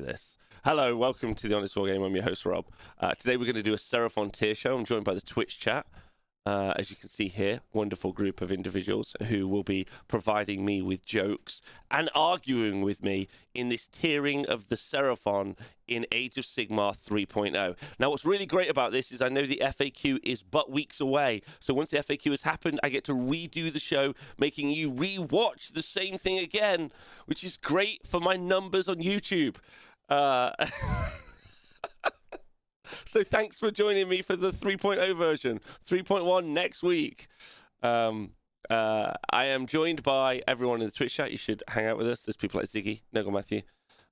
this. Hello, welcome to the Honest Wargamer. I'm your host, Rob. Today we're going to do a Seraphon tier show. I'm joined by the Twitch chat. As you can see here, wonderful group of individuals who will be providing me with jokes and arguing with me in this tiering of the Seraphon in Age of Sigmar 3.0. Now, what's really great about this is I know the FAQ is but weeks away. So once the FAQ has happened, I get to redo the show, making you re-watch the same thing again, which is great for my numbers on YouTube. So thanks for joining me for the 3.0 version. 3.1 next week. I am joined by everyone in the Twitch chat. You should hang out with us. There's people like Ziggy, Nogal Matthew,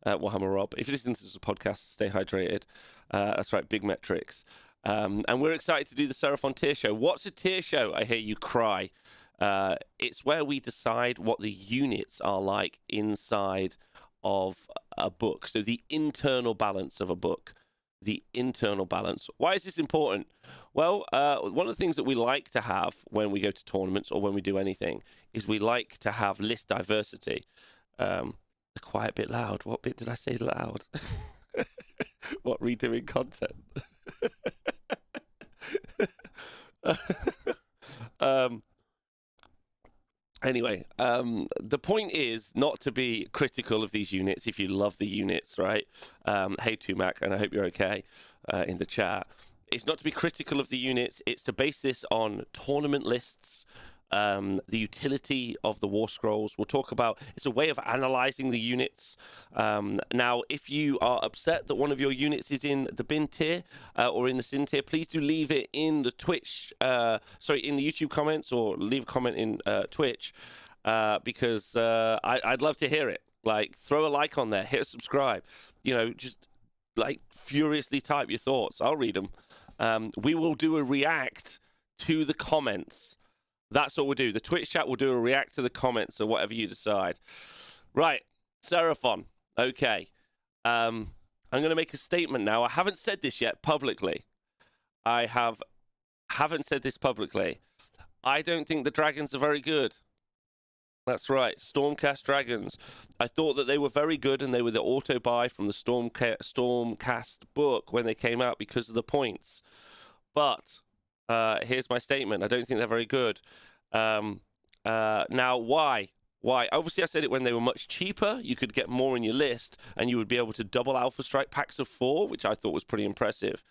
Warhammer Rob. If you listen to this podcast, stay hydrated. That's right, big metrics. And we're excited to do the Seraphon tier show. What's a tier show? I hear you cry. It's where we decide what the units are like inside of a book. So the internal balance of a book. The internal balance. Why is this important? Well, one of the things that we like to have when we go to tournaments or when we do anything is we like to have list diversity. A quiet bit loud. What bit did I say loud? What, redoing content? Anyway, the point is not to be critical of these units if you love the units, right? Hey, Tumac, and I hope you're okay in the chat. It's not to be critical of the units. It's to base this on tournament lists, the utility of the Warscrolls. We'll talk about, it's a way of analyzing the units. Now, if you are upset that one of your units is in the bin tier or in the sin tier, please do leave it in the Twitch, in the YouTube comments, or leave a comment in Twitch, because I'd love to hear it. Like, throw a like on there, hit a subscribe, just like furiously type your thoughts. I'll read them. We will do a react to the comments. That's what we'll do. The Twitch chat will do a react to the comments or whatever you decide. Right, Seraphon. Okay. I'm going to make a statement now. I haven't said this yet publicly. I haven't said this publicly. I don't think the dragons are very good. That's right, Stormcast dragons. I thought that they were very good, and they were the auto buy from the Stormcast book when they came out because of the points. But here's my statement. I don't think they're very good. Now, why? Why? Obviously, I said it when they were much cheaper. You could get more in your list, and you would be able to double Alpha Strike packs of 4, which I thought was pretty impressive.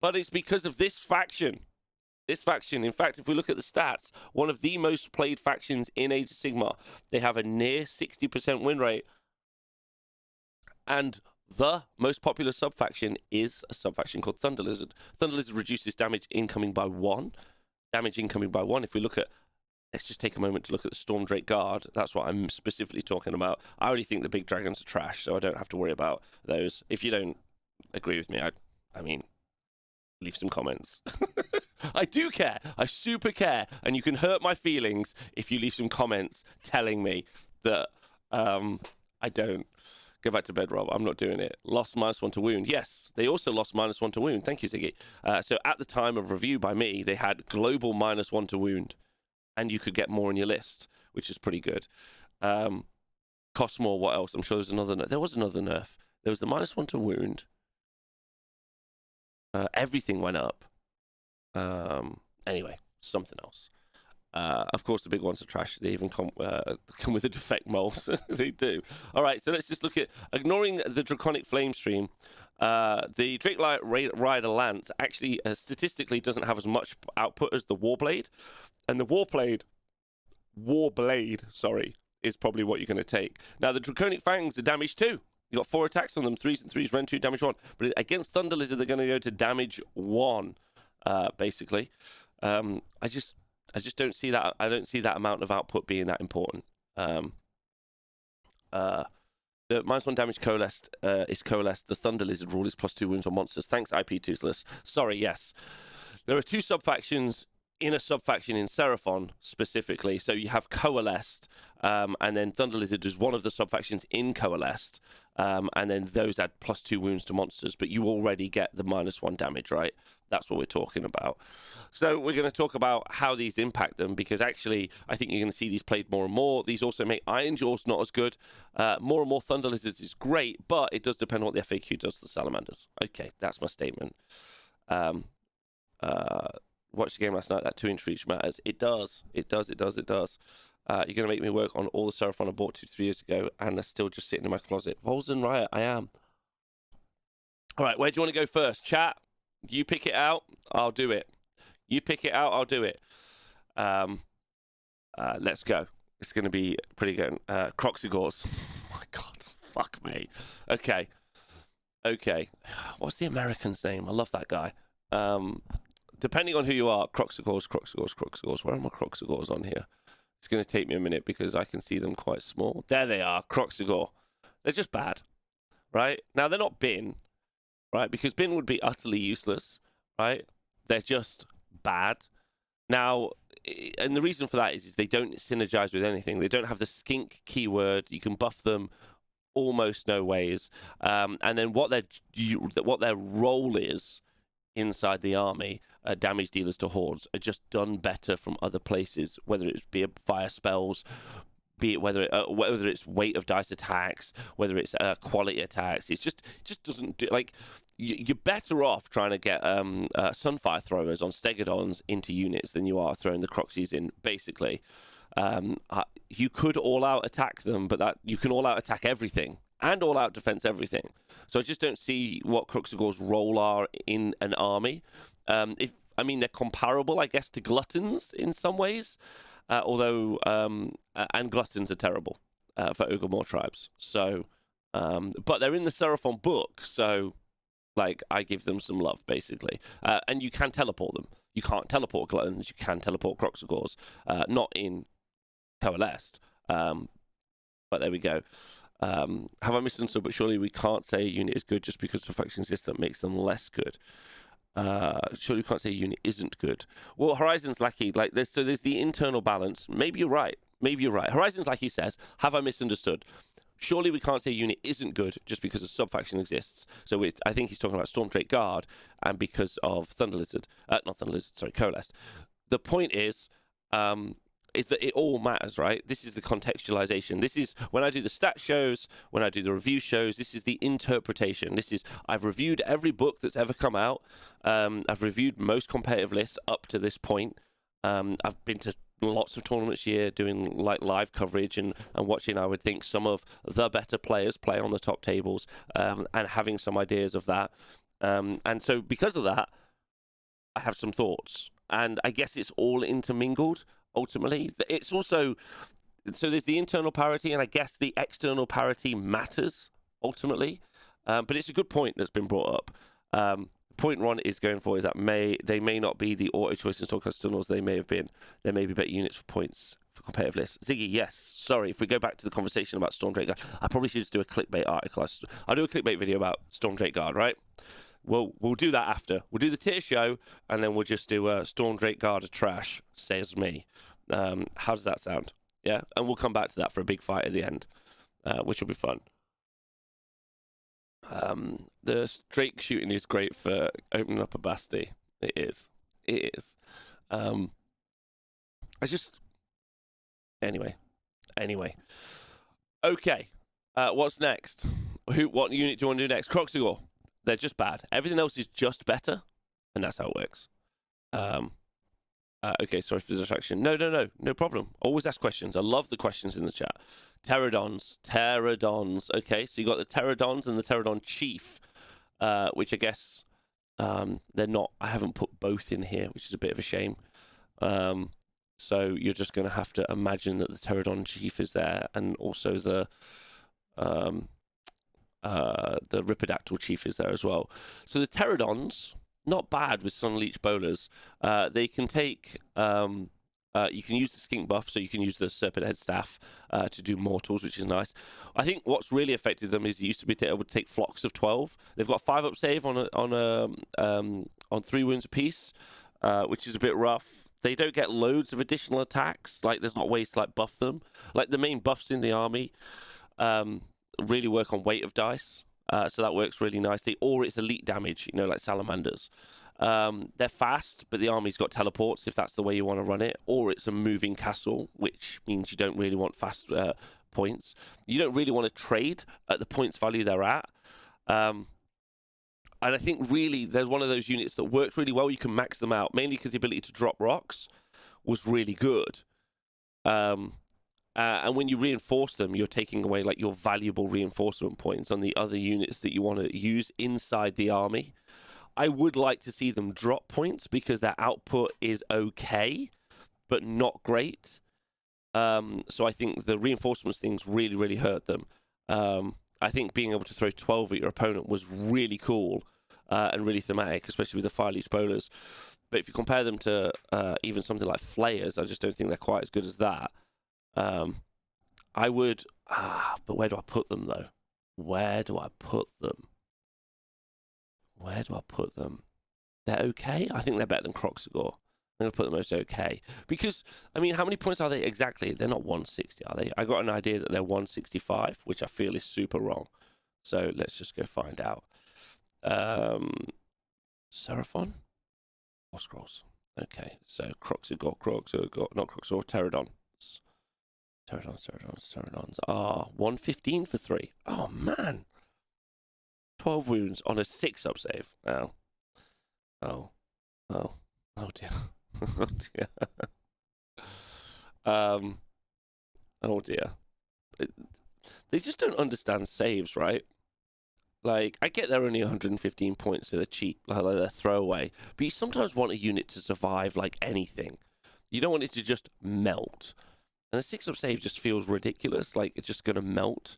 But it's because of this faction. This faction, in fact, if we look at the stats, one of the most played factions in Age of Sigmar. They have a near 60% win rate. And the most popular sub-faction is a sub-faction called Thunder Lizard. Thunder Lizard reduces damage incoming by 1. Damage incoming by 1. If we look at, let's just take a moment to look at the Storm Drake Guard. That's what I'm specifically talking about. I already think the big dragons are trash, so I don't have to worry about those. If you don't agree with me, I mean, leave some comments. I do care. I super care. And you can hurt my feelings if you leave some comments telling me that I don't. Go back to bed, Rob. I'm not doing it. Lost -1 to wound. Yes, they also lost -1 to wound. Thank you, Ziggy. So at the time of review by me, they had global -1 to wound. And you could get more in your list, which is pretty good. Cost more, what else? I'm sure there's another nerf. There was another nerf. There was the -1 to wound. Everything went up. Anyway, something else. Of course, the big ones are trash. They even come with a defect mold. They do. All right, so let's just look at, ignoring the Draconic Flame Stream, the Drake Rider Lance actually statistically doesn't have as much output as the Warblade. And the Warblade, is probably what you're going to take. Now, the Draconic Fangs are damage 2. You got 4 attacks on them, 3s and 3s, rend 2, damage 1. But against Thunder Lizard, they're going to go to damage 1, basically. I just don't see that. I don't see that amount of output being that important. The -1 damage coalesced is coalesced. The Thunder Lizard rule is +2 wounds on monsters. Thanks, IP Toothless. Sorry, yes. There are 2 sub-factions in a sub-faction in Seraphon, specifically. So you have Coalesced, and then Thunder Lizard is one of the sub-factions in Coalesced. and then those add +2 wounds to monsters, but you already get the -1 damage, right? That's what we're talking about. So we're going to talk about how these impact them, because actually I think you're going to see these played more and more. These also make Iron Jaws not as good. More and more Thunder Lizards is great, but it does depend on what the FAQ does to the Salamanders. Okay, that's my statement. Watched the game last night. That 2-inch reach matters. It does. It does. It does. It does. You're going to make me work on all the Seraphon I bought 2-3 years ago, and they're still just sitting in my closet. Volzen Riot, I am. All right, where do you want to go first? Chat, you pick it out, I'll do it. You pick it out, I'll do it. Let's go. It's going to be pretty good. Croxigores. Oh, my God. Fuck me. Okay. Okay. What's the American's name? I love that guy. Depending on who you are, Croxigores. Where are my Croxigores on here? It's going to take me a minute because I can see them quite small. There they are, Croxigore. They're just bad, right? Now, they're not bin, right? Because bin would be utterly useless, right? They're just bad. Now, and the reason for that is they don't synergize with anything. They don't have the skink keyword. You can buff them almost no ways. And then what their role is inside the army, damage dealers to hordes, are just done better from other places, whether it be via spells, be it whether it's weight of dice attacks, whether it's quality attacks. It just doesn't do, like, you're better off trying to get Sunfire throwers on Stegodons into units than you are throwing the Croxies in, basically. You could all-out attack them, but that you can all-out attack everything and all-out defense everything. So I just don't see what Croxigore's role are in an army. They're comparable, I guess, to Gluttons in some ways, although and Gluttons are terrible for Ogre tribes. So, but they're in the Seraphon book, so like I give them some love, basically. And you can teleport them. You can't teleport Gluttons. You can teleport Croxigores, not in Coalesced. But there we go. Have I misunderstood? But surely we can't say a unit is good just because the faction exists that makes them less good. Surely we can't say a unit isn't good. Well, Horizon's Lackey, like this, so there's the internal balance. Maybe you're right. Horizon's Lackey says, have I misunderstood? Surely we can't say a unit isn't good just because a sub-faction exists. So I think he's talking about Stormdrake Guard, and because of Thunder Lizard. Not Thunder Lizard, sorry, Coalesced. The point is that it all matters, right? This is the contextualization. This is when I do the stat shows, when I do the review shows, this is the interpretation. I've reviewed every book that's ever come out. I've reviewed most competitive lists up to this point. I've been to lots of tournaments here doing like live coverage and watching, I would think, some of the better players play on the top tables, and having some ideas of that. And so because of that, I have some thoughts. And I guess it's all intermingled. Ultimately, it's also, so there's the internal parity, and I guess the external parity matters ultimately. But it's a good point that's been brought up. Point Ron is going for is that they may not be the auto choice in Stormcast tunnels they may have been. There may be better units for points for competitive lists. Ziggy, yes. Sorry, if we go back to the conversation about Stormdrake Guard, I probably should just do a clickbait article. I'll do a clickbait video about Stormdrake Guard, right? We'll do that after. We'll do the tier show, and then we'll just do Stormdrake Guard of trash, says me. How does that sound? Yeah? And we'll come back to that for a big fight at the end, which will be fun. The Drake shooting is great for opening up a Basti. It is. Anyway. Okay. What's next? What unit do you want to do next? Croxigore. They're just bad. Everything else is just better, and that's how it works. Okay, sorry for the distraction. No problem. Always ask questions. I love the questions in the chat. Pterodons. Okay, so you got the Pterodons and the Pterodon Chief, which I guess they're not. I haven't put both in here, which is a bit of a shame. So you're just going to have to imagine that the Pterodon Chief is there, and also the Ripidactyl Chief is there as well. So the Pterodons, not bad with Sunleech Bowlers. They can take, you can use the skink buff, so you can use the Serpent Head Staff to do mortals, which is nice. I think what's really affected them is it used to be able to take flocks of 12. They've got 5-up save on 3 wounds apiece, which is a bit rough. They don't get loads of additional attacks. Like, there's not ways to like buff them. Like the main buffs in the army, really work on weight of dice. So that works really nicely. Or it's elite damage, you know, like Salamanders. They're fast, but the army's got teleports if that's the way you want to run it. Or it's a moving castle, which means you don't really want fast points. You don't really want to trade at the points value they're at. And I think really there's one of those units that worked really well. You can max them out, mainly because the ability to drop rocks was really good. And when you reinforce them, you're taking away like your valuable reinforcement points on the other units that you want to use inside the army. I would like to see them drop points because their output is okay, but not great. So I think the reinforcements things really, really hurt them. I think being able to throw 12 at your opponent was really cool and really thematic, especially with the fire leech bowlers. But if you compare them to even something like flayers, I just don't think they're quite as good as that. I would... but where do I put them, though? Where do I put them? Where do I put them? They're okay? I think they're better than Crocs. I'm going to put them as okay. Because, I mean, how many points are they exactly? They're not 160, are they? I got an idea that they're 165, which I feel is super wrong. So let's just go find out. Seraphon Warscrolls. Okay, so Crocs have got, not Crocs, or Pterodons. Pterodons. 115 for 3. Oh, man. 12 wounds on a 6-up save. Oh dear. Oh dear. Oh dear. They just don't understand saves, right? Like, I get they're only 115 points, so they're cheap, like they're throwaway. But you sometimes want a unit to survive like anything. You don't want it to just melt. And a 6-up save just feels ridiculous. Like, it's just going to melt.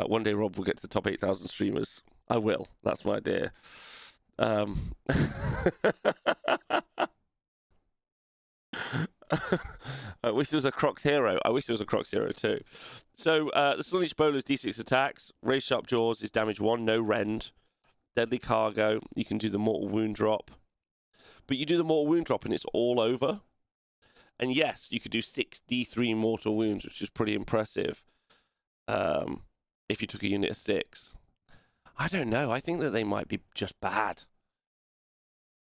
One day Rob will get to the top 8,000 streamers. I will. That's my idea. I wish there was a Crocs hero. I wish there was a Crocs hero too. So the Sun Leech Bowler's D6 attacks. Raise Sharp Jaws is damage 1, no rend. Deadly Cargo. You can do the Mortal Wound drop. But you do the Mortal Wound drop and it's all over. And yes, you could do 6 D3 Mortal Wounds, which is pretty impressive. If you took a unit of 6. I don't know. I think that they might be just bad.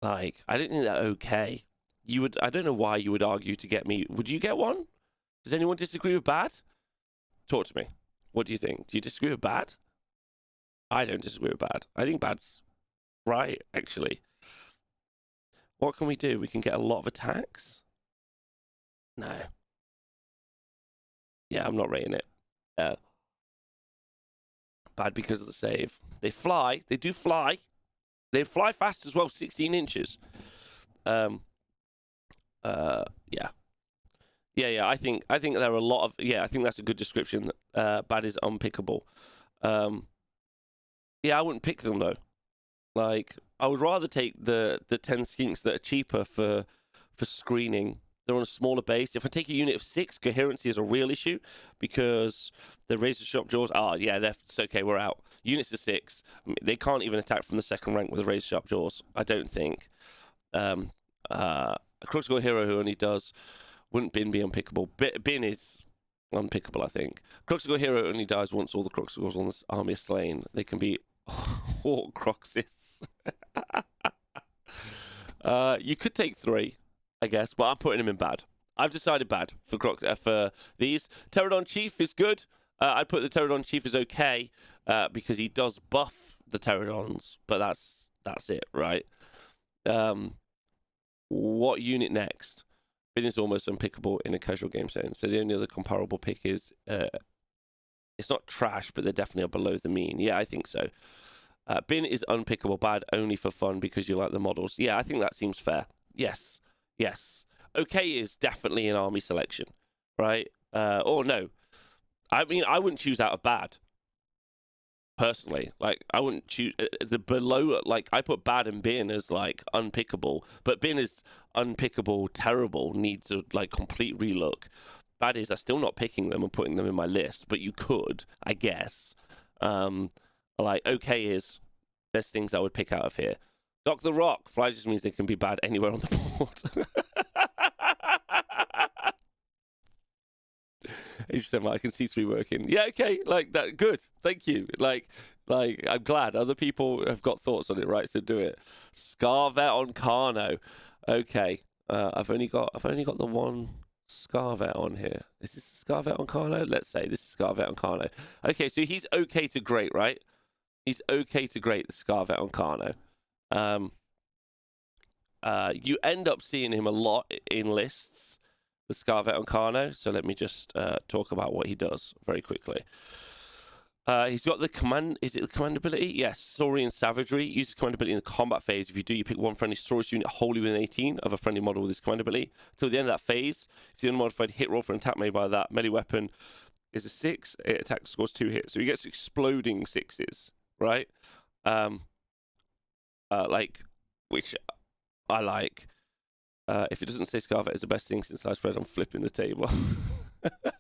Like, I don't think they're okay. I don't know why you would argue to get me. Would you get one? Does anyone disagree with bad? Talk to me. What do you think? Do you disagree with bad? I don't disagree with bad. I think bad's right, actually. What can we do? We can get a lot of attacks? No. Yeah, I'm not rating it. Bad because of the save. They fly. They do fly. They fly fast as well, 16 inches. Yeah. Yeah, I think there are a lot of... Yeah, I think that's a good description. Bad is unpickable. Yeah, I wouldn't pick them, though. Like, I would rather take the 10 skinks that are cheaper for screening. They're on a smaller base. If I take a unit of 6, coherency is a real issue because the Razor Sharp Jaws... yeah, it's okay, we're out. Units of 6, they can't even attack from the second rank with the Razor Sharp Jaws, I don't think. A Crocs hero who only does... Wouldn't Bin be unpickable? Bin is unpickable, I think. Crocs hero only dies once all the Crocs on this army are slain. They can be... all Croxes. You could take 3. I guess, but I'm putting him in bad. I've decided bad for these. Pterodon Chief is good. I'd put the Pterodon Chief as okay because he does buff the Pterodons, but that's it, right? What unit next? Bin is almost unpickable in a casual game setting. So the only other comparable pick is it's not trash, but they're definitely below the mean. Yeah, I think so. Bin is unpickable, bad only for fun because you like the models. Yeah, I think that seems fair. Yes. Okay is definitely an army selection, right? Or no. I mean, I wouldn't choose out of bad. Personally, like, I wouldn't choose the below, like, I put bad and bin as, like, unpickable, but bin is unpickable, terrible, needs a, like, complete relook. Bad is, I'm still not picking them and putting them in my list, but you could, I guess. Like, okay is, there's things I would pick out of here. Dock the Rock. Fly just means they can be bad anywhere on the board. He just said, well, I can see 3 working. Yeah, okay, like that. Good, thank you. Like I'm glad other people have got thoughts on it, right? So do it. Scarvet on Carno. Okay, I've only got the one Scarvet on here. Is this Scarvet on Carno? Let's say this is Scarvet on Carno. Okay, so he's okay to great, right? He's okay to great, the Scarvet on Carno. You end up seeing him a lot in lists, the Scarvet on Carno. So let me just talk about what he does very quickly. He's got the command. Is it the command ability? Yes, Saurian Savagery. Uses command ability in the combat phase. If you do, you pick one friendly Saurus unit wholly within 18 of a friendly model with this command ability. Till the end of that phase, if the unmodified hit roll for an attack made by that melee weapon is a 6, it attack scores 2 hits. So he gets exploding 6s, right? Like, which I like. If it doesn't say Scarvet is the best thing since sliced bread, I'm flipping the table.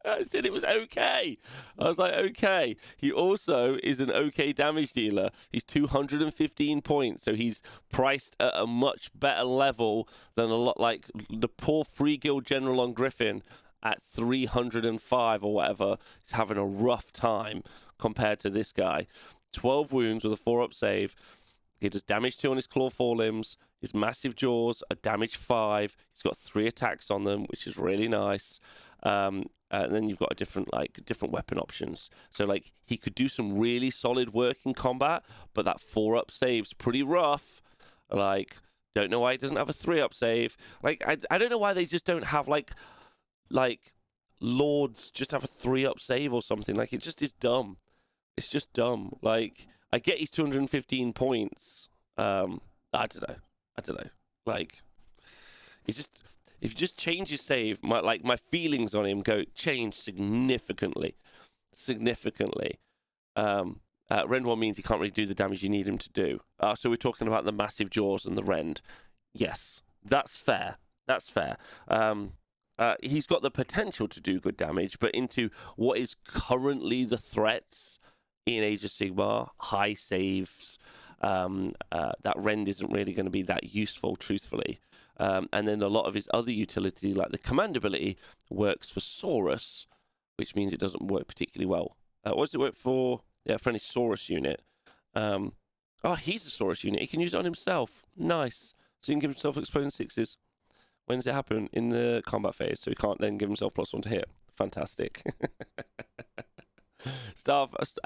I said it was okay. I was like, okay. He also is an okay damage dealer. He's 215 points, so he's priced at a much better level than a lot like the poor Free Guild General on Griffin at 305 or whatever. He's having a rough time compared to this guy. 12 wounds with a 4-up save. He does damage 2 on his claw forelimbs. His massive jaws are damage 5. He's got 3 attacks on them, which is really nice. And then you've got different weapon options. So like he could do some really solid work in combat, but that 4-up save's pretty rough. Like, don't know why he doesn't have a 3-up save. Like I don't know why they just don't have like Lords just have a 3-up save or something. Like it just is dumb. It's just dumb. Like I get he's 215 points. I don't know. Like if you just change his save, my feelings on him change significantly. Rend 1 means he can't really do the damage you need him to do. So we're talking about the massive jaws and the rend. Yes, that's fair. He's got the potential to do good damage, but into what is currently the threats in Age of Sigmar, high saves, that rend isn't really going to be that useful, truthfully. And then a lot of his other utility, like the command ability, works for Saurus, which means it doesn't work particularly well. What does it work for? Yeah, for any Saurus unit. He's a Saurus unit. He can use it on himself. Nice. So he can give himself exploding 6s. When does it happen? In the combat phase. So he can't then give himself +1 to hit. Fantastic.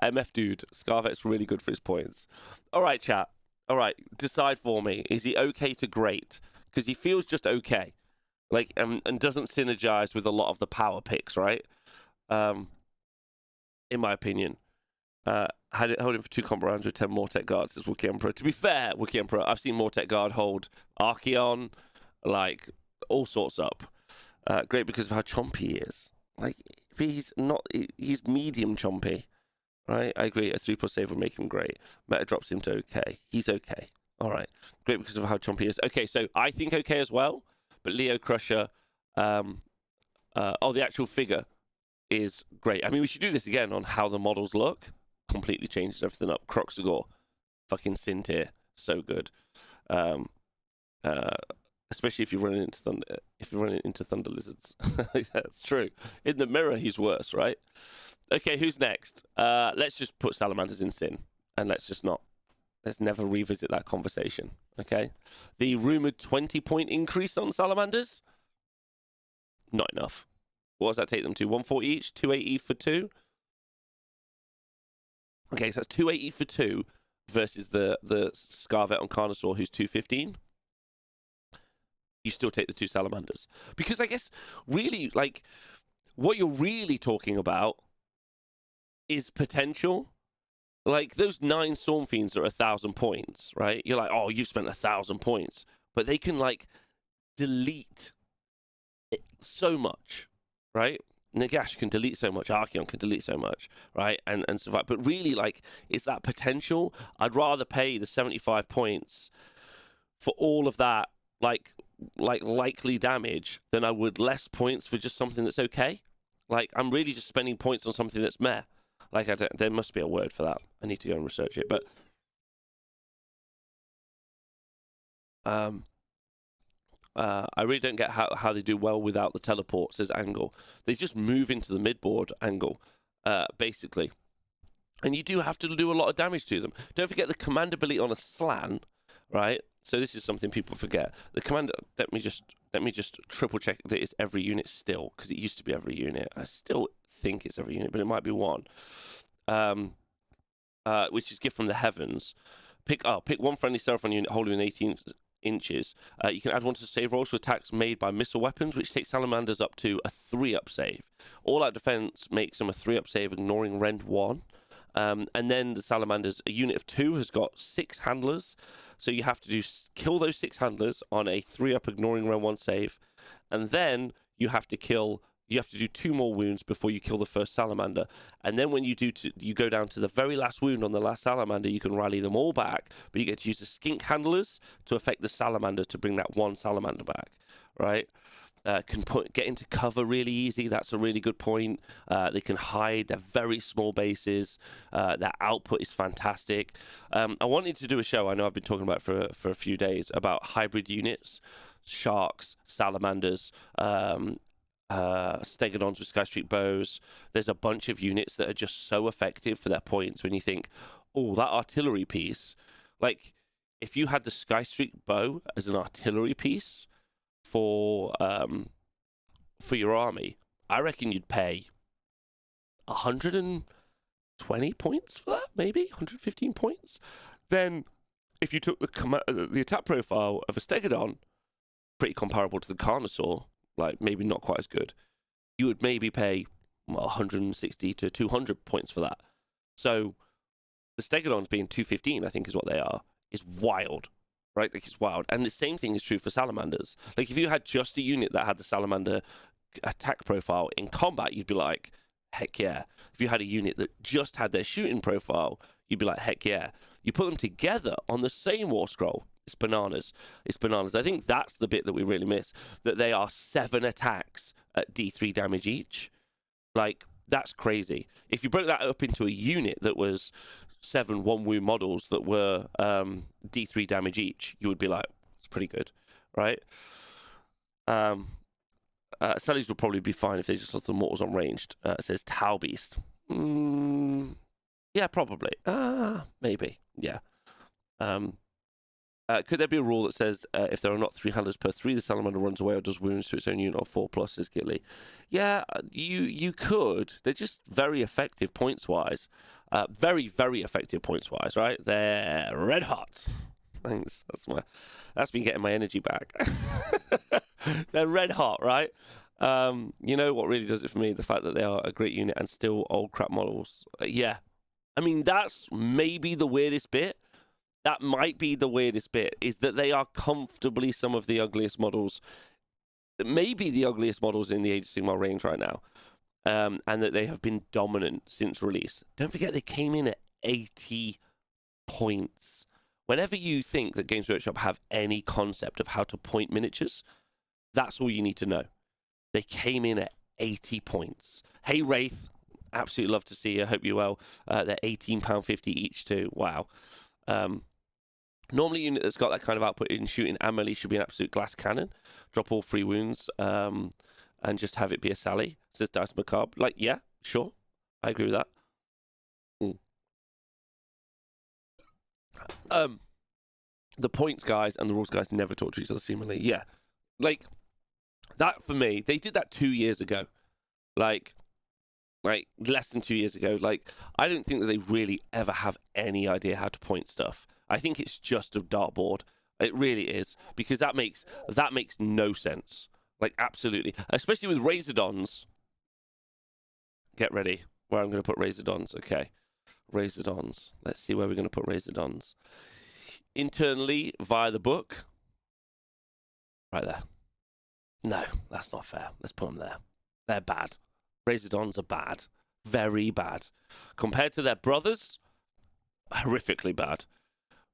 MF dude. Scarvet's really good for his points. All right, chat. All right, decide for me. Is he okay to great? Because he feels just okay, like and doesn't synergize with a lot of the power picks, right? In my opinion, hold him for 2 combat rounds with 10 Mortek guards as Wookiee Emperor. To be fair, Wookiee Emperor, I've seen Mortek guard hold Archeon, like all sorts up. Great because of how chompy he is. Like he's medium chompy, right? I agree. A 3+ save would make him great. Meta drops him to okay. He's okay. All right. Great because of how chompy he is. Okay, so I think okay as well, but Leo Crusher, the actual figure is great. I mean, we should do this again on how the models look. Completely changes everything up. Crocs fucking sin tier. So good. Especially if you're running into Thunder Lizards. That's true. In the mirror, he's worse, right? Okay, who's next? Let's just put Salamanders in sin, and let's never revisit that conversation, okay? The rumoured 20-point increase on Salamanders? Not enough. What does that take them to? 140 each? 280 for 2? Okay, so that's 280 for 2 versus the Scarvet on Carnosaur, who's 215. You still take the 2 Salamanders. Because I guess, really, like, what you're really talking about is potential. Like, those 9 Storm Fiends are 1,000 points, right? You're like, oh, you've spent 1,000 points. But they can, like, delete so much, right? Nagash can delete so much. Archeon can delete so much, right? And survive. But really, like, it's that potential. I'd rather pay the 75 points for all of that, like likely damage than I would less points for just something that's okay. Like, I'm really just spending points on something that's meh. Like, there must be a word for that. I need to go and research it. But I really don't get how they do well without the teleports as angle. They just move into the midboard angle, basically. And you do have to do a lot of damage to them. Don't forget the command ability on a slan, right? So this is something people forget. The command, let me just triple check that it's every unit still, because it used to be every unit. I still think it's every unit, but it might be one. Which is gift from the heavens. Pick one friendly Seraphon unit holding in 18 inches. You can add one to save rolls for attacks made by missile weapons, which takes Salamanders up to a 3-up save. All out defense makes them a 3-up save, ignoring rend 1. And then the Salamanders, a unit of 2, has got 6 handlers. So you have to kill those 6 handlers on a 3-up ignoring rend 1 save. And then you have to do 2 more wounds before you kill the first Salamander. And then when you you go down to the very last wound on the last Salamander, you can rally them all back, but you get to use the skink handlers to affect the Salamander to bring that one Salamander back, right? Get into cover really easy. That's a really good point. They can hide. They're very small bases. Their output is fantastic. I wanted to do a show, I know I've been talking about it for a few days, about hybrid units, sharks, salamanders, stegodons with Sky Streak bows. There's a bunch of units that are just so effective for their points when you think, oh, that artillery piece. Like, if you had the Sky Streak bow as an artillery piece for your army, I reckon you'd pay 120 points for that, maybe 115 points. Then, if you took the attack profile of a stegodon, pretty comparable to the Carnosaur, like maybe not quite as good, you would maybe pay 160 to 200 points for that. So the stegodons being 215, I think is what they are, is wild, right? Like, it's wild. And the same thing is true for salamanders. Like, if you had just a unit that had the salamander attack profile in combat, you'd be like, heck yeah. If you had a unit that just had their shooting profile, you'd be like, heck yeah. You put them together on the same war scroll, it's bananas. It's bananas. I think that's the bit that we really miss, that they are 7 attacks at D3 damage each. Like, that's crazy. If you broke that up into a unit that was 7 one-wound models that were D3 damage each, you would be like, it's pretty good, right? Sullies would probably be fine if they just lost the mortals on ranged. It says Tau Beast. Yeah, probably. Maybe. Yeah. Could there be a rule that says if there are not 3 handlers per 3, the salamander runs away or does wounds to its own unit of 4+, says Gitly? Yeah, you could. They're just very effective points-wise. Very, very effective points-wise, right? They're red hot. Thanks. That's been getting my energy back. They're red hot, right? You know what really does it for me? The fact that they are a great unit and still old crap models. Yeah. I mean, that's maybe the weirdest bit. That might be the weirdest bit, is that they are comfortably some of the ugliest models, maybe the ugliest models in the Age of Sigmar range right now, and that they have been dominant since release. Don't forget, they came in at 80 points. Whenever you think that Games Workshop have any concept of how to point miniatures, that's all you need to know. They came in at 80 points. Hey, Wraith, absolutely love to see you. Hope you're well. They're £18.50 each too. Wow. Normally, a unit that's got that kind of output in shooting and melee should be an absolute glass cannon. Drop all 3 wounds and just have it be a Sally, says Dice Macabre. Like, yeah, sure. I agree with that. The points guys and the rules guys never talk to each other, seemingly. Yeah. Like, that for me, they did that 2 years ago. Like less than 2 years ago. Like, I don't think that they really ever have any idea how to point stuff. I think it's just a dartboard. It really is, because that makes no sense. Like, absolutely, especially with Razordons. Get ready. Where I'm going to put Razordons. Okay, Razordons. Let's see where we're going to put Razordons. Internally via the book. Right there. No, that's not fair. Let's put them there. They're bad. Razordons are bad. Very bad. Compared to their brothers, horrifically bad.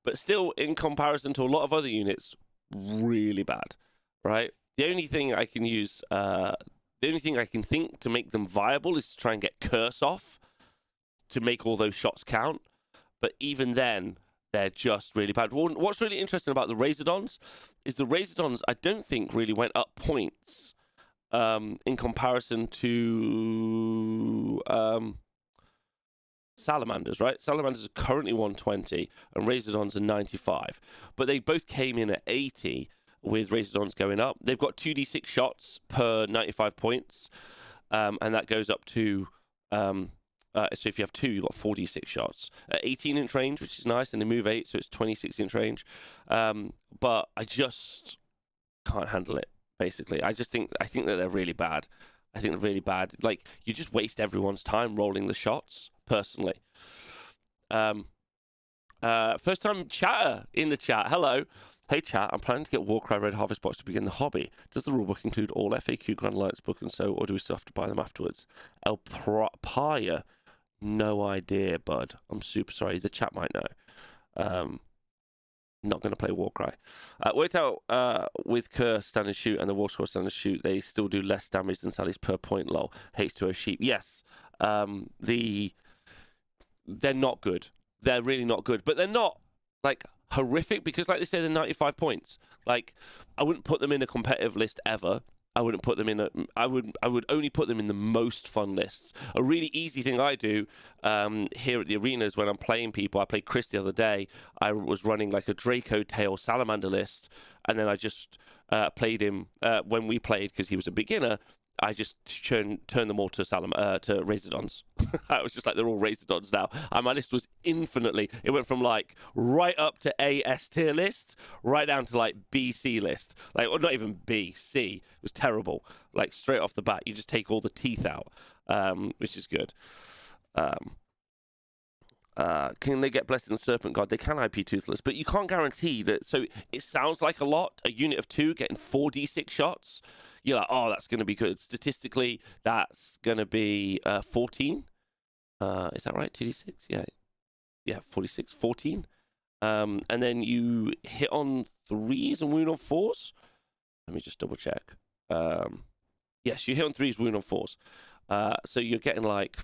But still, in comparison to a lot of other units, really bad, right? The only thing I can use, the only thing I can think to make them viable is to try and get Curse off to make all those shots count. But even then, they're just really bad. What's really interesting about the Razordons is the Razordons, I don't think, really went up points in comparison to Salamanders, right? Salamanders are currently 120 and Razordons are 95. But they both came in at 80 with Razordons going up. They've got 2d6 shots per 95 points. And that goes up to... so if you have 2, you've got 4d6 shots. 18-inch range, which is nice, and they move 8, so it's 26-inch range. But I just can't handle it, basically. I think that they're really bad. I think they're really bad. Like, you just waste everyone's time rolling the shots, personally. First time chatter in the chat. Hello. Hey chat, I'm planning to get Warcry Red Harvest box to begin the hobby. Does the rulebook include all FAQ, Grand Alliance book and so, or do we still have to buy them afterwards? El Paya, no idea, bud. I'm super sorry. The chat might know. Not going to play Warcry. Worked out with Kerr standard shoot and the Warscroll standard shoot, they still do less damage than Sally's per point. Lol. H2O sheep. Yes. They're not good. They're really not good, but they're not like horrific because, like they say, they're 95 points. Like, I wouldn't put them in a competitive list ever. I wouldn't put them in a. I would only put them in the most fun lists. A really easy thing I do here at the arenas when I'm playing people. I played Chris the other day. I was running like a Draco Tail Salamander list, and then I just played him when we played because he was a beginner. I just turned them all to Razordons. I was just like, they're all Razordons now. And my list was infinitely, it went from like right up to A, S tier list, right down to like B, C list. Like, or not even B, C. It was terrible. Like straight off the bat, you just take all the teeth out, which is good. Can they get Blessed in the Serpent God? They can IP Toothless, but you can't guarantee that. So it sounds like a lot, a unit of 2 getting 4d6 shots. You're like, oh, that's going to be good. Statistically, that's going to be 14. Is that right? 2d6? Yeah, 46, 14. And then you hit on 3s and wound on 4s. Let me just double check. Yes, you hit on 3s, wound on 4s. So you're getting like,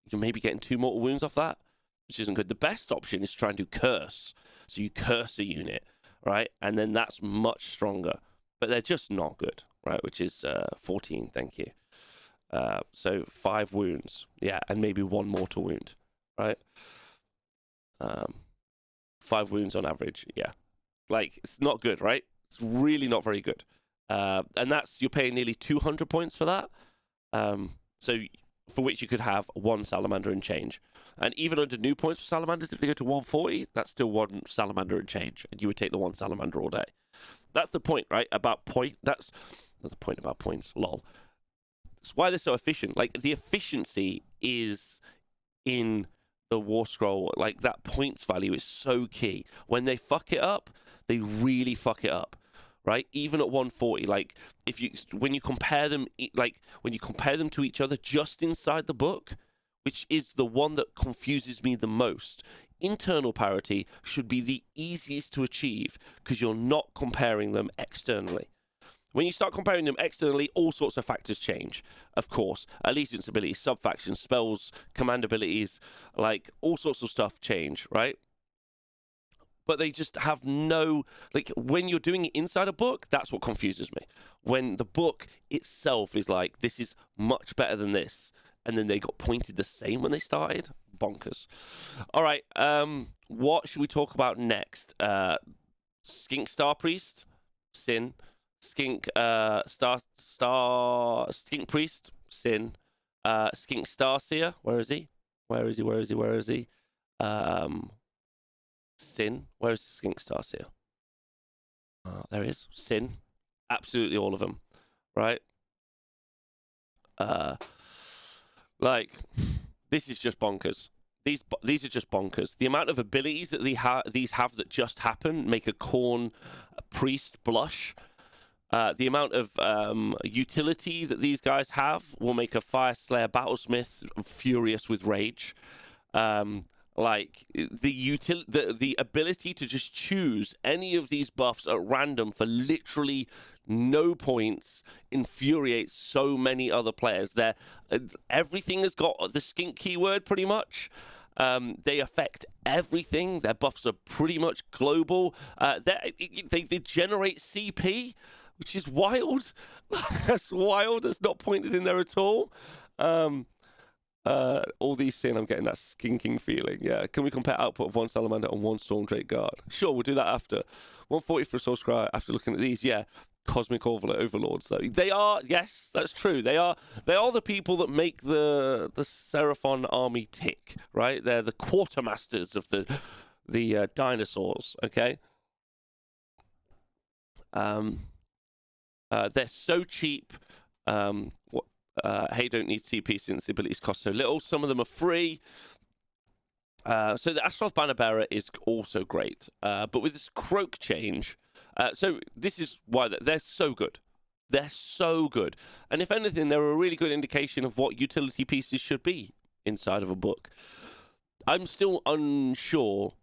you're maybe getting 2 mortal wounds off that, which isn't good. The best option is to try and do curse. So you curse a unit, right? And then that's much stronger. But they're just not good, right? Which is 14, thank you. So 5 wounds, yeah, and maybe 1 mortal wound, right? 5 wounds on average, yeah. Like, it's not good, right? It's really not very good. And you're paying nearly 200 points for that. So for which you could have 1 Salamander and change. And even under new points for Salamanders, if they go to 140, that's still 1 Salamander and change. And you would take the 1 Salamander all day. That's the point, right? That's the point about points, lol. That's why they're so efficient. Like, the efficiency is in the War Scroll. Like, that points value is so key. When they fuck it up, they really fuck it up. Right, even at 140, like when you compare them to each other just inside the book, which is the one that confuses me the most. Internal parity should be the easiest to achieve because you're not comparing them externally. When you start comparing them externally, all sorts of factors change. Of course, allegiance abilities, sub-factions, spells, command abilities, like all sorts of stuff change, right? But they just have no, like, when you're doing it inside a book, that's what confuses me. When the book itself is like, this is much better than this, and then they got pointed the same when they started, bonkers. All right, what should we talk about next? Skink Star Priest, sin. Skink Skink Priest, sin. Skink Starseer, where is he? Sin. Where is Skink Starseer? There he is. Sin. Absolutely all of them. Right? Like, this is just bonkers. These are just bonkers. The amount of abilities that these have that just happen make a Khorne priest blush. The amount of utility that these guys have will make a Fire Slayer Battlesmith furious with rage. Like, the ability to just choose any of these buffs at random for literally no points infuriates so many other players. Everything has got the skink keyword pretty much. They affect everything. Their buffs are pretty much global. They generate CP, which is wild. That's wild. That's not pointed in there at all. All these sin, I'm getting that skinking feeling. Yeah, can we compare output of one Salamander and one Storm Drake Guard? Sure, we'll do that after. 140 for a Source Cry after looking at these. Yeah, Cosmic Overlords though. They are, yes, that's true. They are the people that make the Seraphon army tick, right? They're the quartermasters of the dinosaurs. Okay. They're so cheap. Hey, don't need CP since the abilities cost so little. Some of them are free. So the Astaroth Banner Bearer is also great. But with this Croak change, so this is why they're so good. They're so good. And if anything, they're a really good indication of what utility pieces should be inside of a book. I'm still unsure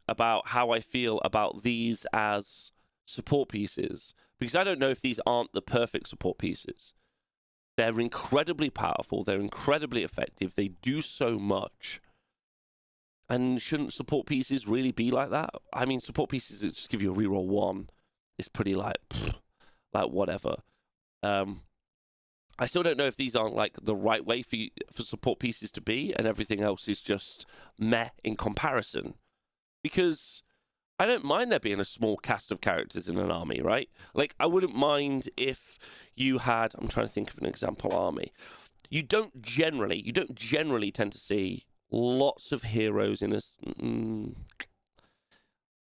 about how I feel about these as support pieces, because I don't know if these aren't the perfect support pieces. They're incredibly powerful. They're incredibly effective. They do so much. And shouldn't support pieces really be like that? I mean, support pieces that just give you a reroll 1 is pretty like whatever. I still don't know if these aren't like the right way for support pieces to be, and everything else is just meh in comparison. Because I don't mind there being a small cast of characters in an army, right? Like, I wouldn't mind if you had, I'm trying to think of an example army. You don't generally tend to see lots of heroes in a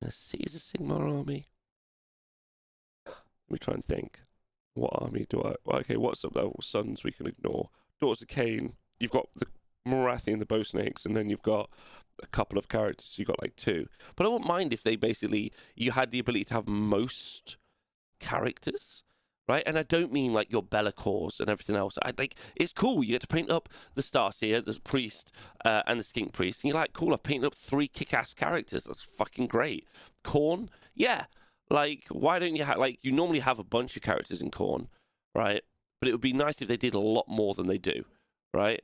Caesar Sigmar army. Let me try and think. What army do I... Okay, what's up there? Sons we can ignore. Daughters of Cain. You've got the Morathi and the Bow Snakes, and then you've got a couple of characters. So you've got like 2. But I wouldn't mind if they basically... You had the ability to have most characters, right? And I don't mean like your Bellicors and everything else. It's cool. You get to paint up the Starseer, the Priest, and the Skink Priest. And you're like, cool, I've painted up 3 kick-ass characters. That's fucking great. Khorne? Yeah. Like, why don't you have, like, you normally have a bunch of characters in Khorne, right? But it would be nice if they did a lot more than they do, right?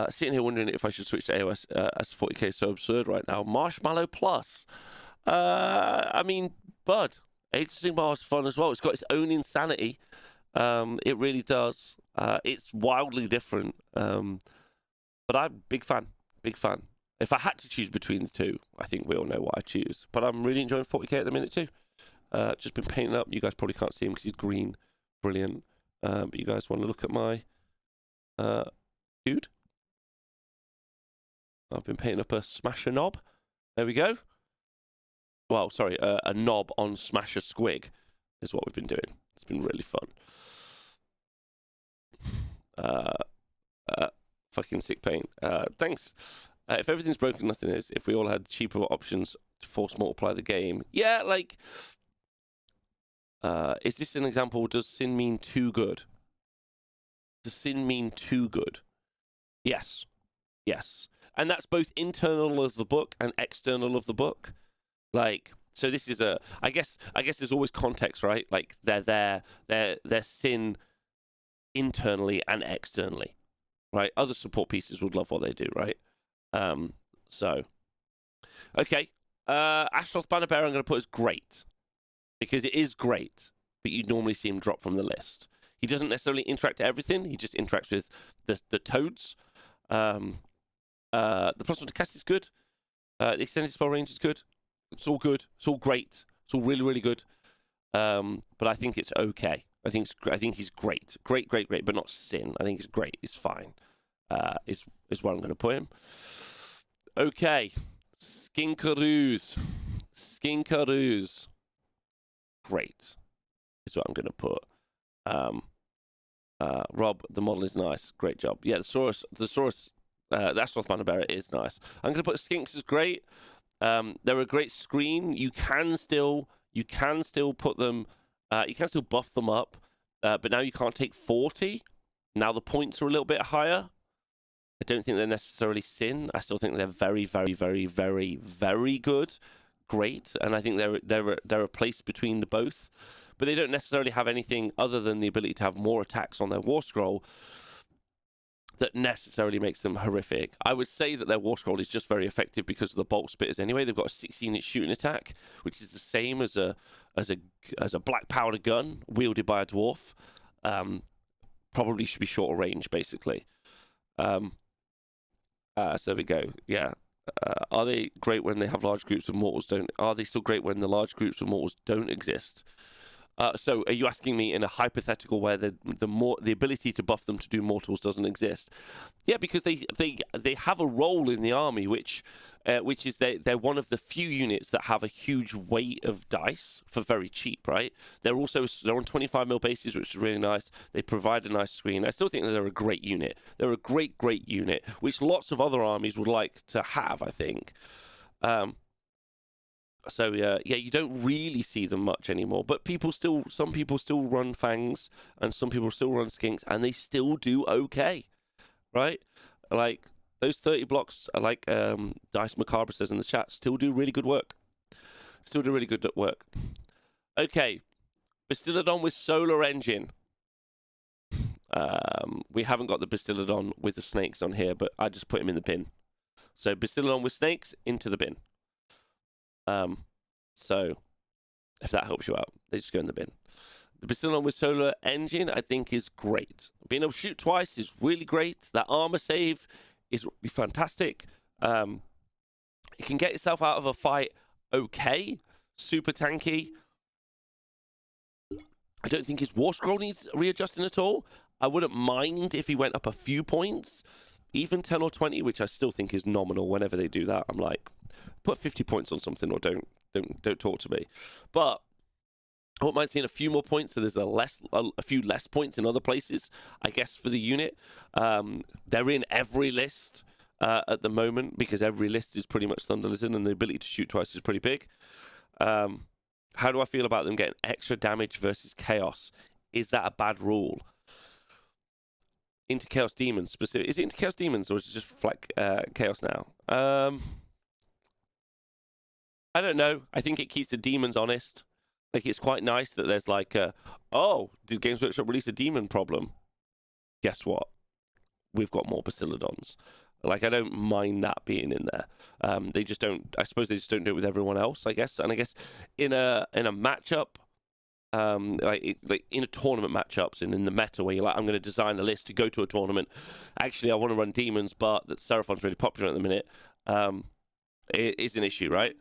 Sitting here wondering if I should switch to AOS as 40k is so absurd right now. Marshmallow Plus. I mean, Bud. Age of Sigmar is fun as well. It's got its own insanity. It really does. It's wildly different. But I'm a big fan. Big fan. If I had to choose between the two, I think we all know what I choose. But I'm really enjoying 40k at the minute too. Just been painting up. You guys probably can't see him because he's green. Brilliant. But you guys want to look at my dude? I've been painting up a Smasher knob. There we go. Well, sorry, a knob on Smasher Squig is what we've been doing. It's been really fun. Fucking sick paint. Thanks. If everything's broken, nothing is. If we all had cheaper options to force multiply the game. Yeah, like... is this an example? Does sin mean too good? Does sin mean too good? Yes. Yes. And that's both internal of the book and external of the book. Like, so this is a... I guess there's always context, right? Like, they're sin internally and externally, right? Other support pieces would love what they do, right? So, okay. Astaroth Banner Bearer I'm going to put as great. Because it is great, but you normally see him drop from the list. He doesn't necessarily interact to everything. He just interacts with the toads. The plus 1 to cast is good. The extended spell range is good. It's all good. It's all great. It's all really, really good. But I think it's okay. I think he's great. Great, but not sin. I think it's great. It's fine. Is where I'm going to put him. Okay. Skinkaroos. Great. Is what I'm going to put. Rob, the model is nice. Great job. Yeah, the Saurus, the Astaroth Banner Bearer is nice. I'm going to put Skinks as great. They're a great screen. You can still put them, you can still buff them up, but now you can't take 40. Now the points are a little bit higher. I don't think they're necessarily sin. I still think they're very, very, very, very, very good. Great. And I think they're a place between the both. But they don't necessarily have anything other than the ability to have more attacks on their War Scroll. that necessarily makes them horrific. I would say that their War Scroll is just very effective because of the bolt spitters anyway. They've got a 16-inch shooting attack, which is the same as a black powder gun wielded by a dwarf. Probably should be shorter range, basically. So there we go. Yeah. Are they great when they have large groups of mortals? Are they still great when the large groups of mortals don't exist? So are you asking me in a hypothetical where the ability to buff them to do mortals doesn't exist? Yeah, because they have a role in the army, which is they're one of the few units that have a huge weight of dice for very cheap, right? They're on 25mm bases, which is really nice. They provide a nice screen. I still think that they're a great unit. They're a great unit, which lots of other armies would like to have, I think. So yeah, you don't really see them much anymore, but some people still run Fangs, and some people still run Skinks, and they still do okay, right? Like those 30 blocks, like Dice Macabre says in the chat, still do really good work. Okay, Bastiladon with solar engine. We haven't got the Bastiladon with the snakes on here, but I just put him in the bin. So Bastiladon with snakes into the bin. So if that helps you out, they just go in the bin. The Bastiladon with solar engine, I think, is great. Being able to shoot twice is really great. That armor save is really fantastic. You can get yourself out of a fight okay. Super tanky. I don't think his War Scroll needs readjusting at all. I wouldn't mind if he went up a few points, even 10 or 20, which I still think is nominal. Whenever they do that, I'm like, put 50 points on something, or don't talk to me. But I wouldn't mind seeing a few more points, so there's a few less points in other places, I guess, for the unit. They're in every list at the moment, because every list is pretty much Thunder Lizard, and the ability to shoot twice is pretty big. How do I feel about them getting extra damage versus Chaos? Is that a bad rule? Into Chaos Demons specific. Is it into Chaos Demons, or is it just like Chaos now? I don't know. I think it keeps the demons honest. Like, it's quite nice that there's like oh, did Games Workshop release a demon problem? Guess what? We've got more Bastiladons. Like, I don't mind that being in there. They just don't. I suppose they just don't do it with everyone else, I guess. And I guess in a matchup, like in a tournament matchups and in the meta where you're like, I'm going to design a list to go to a tournament. Actually, I want to run demons, but that Seraphon's really popular at the minute. It is an issue, right?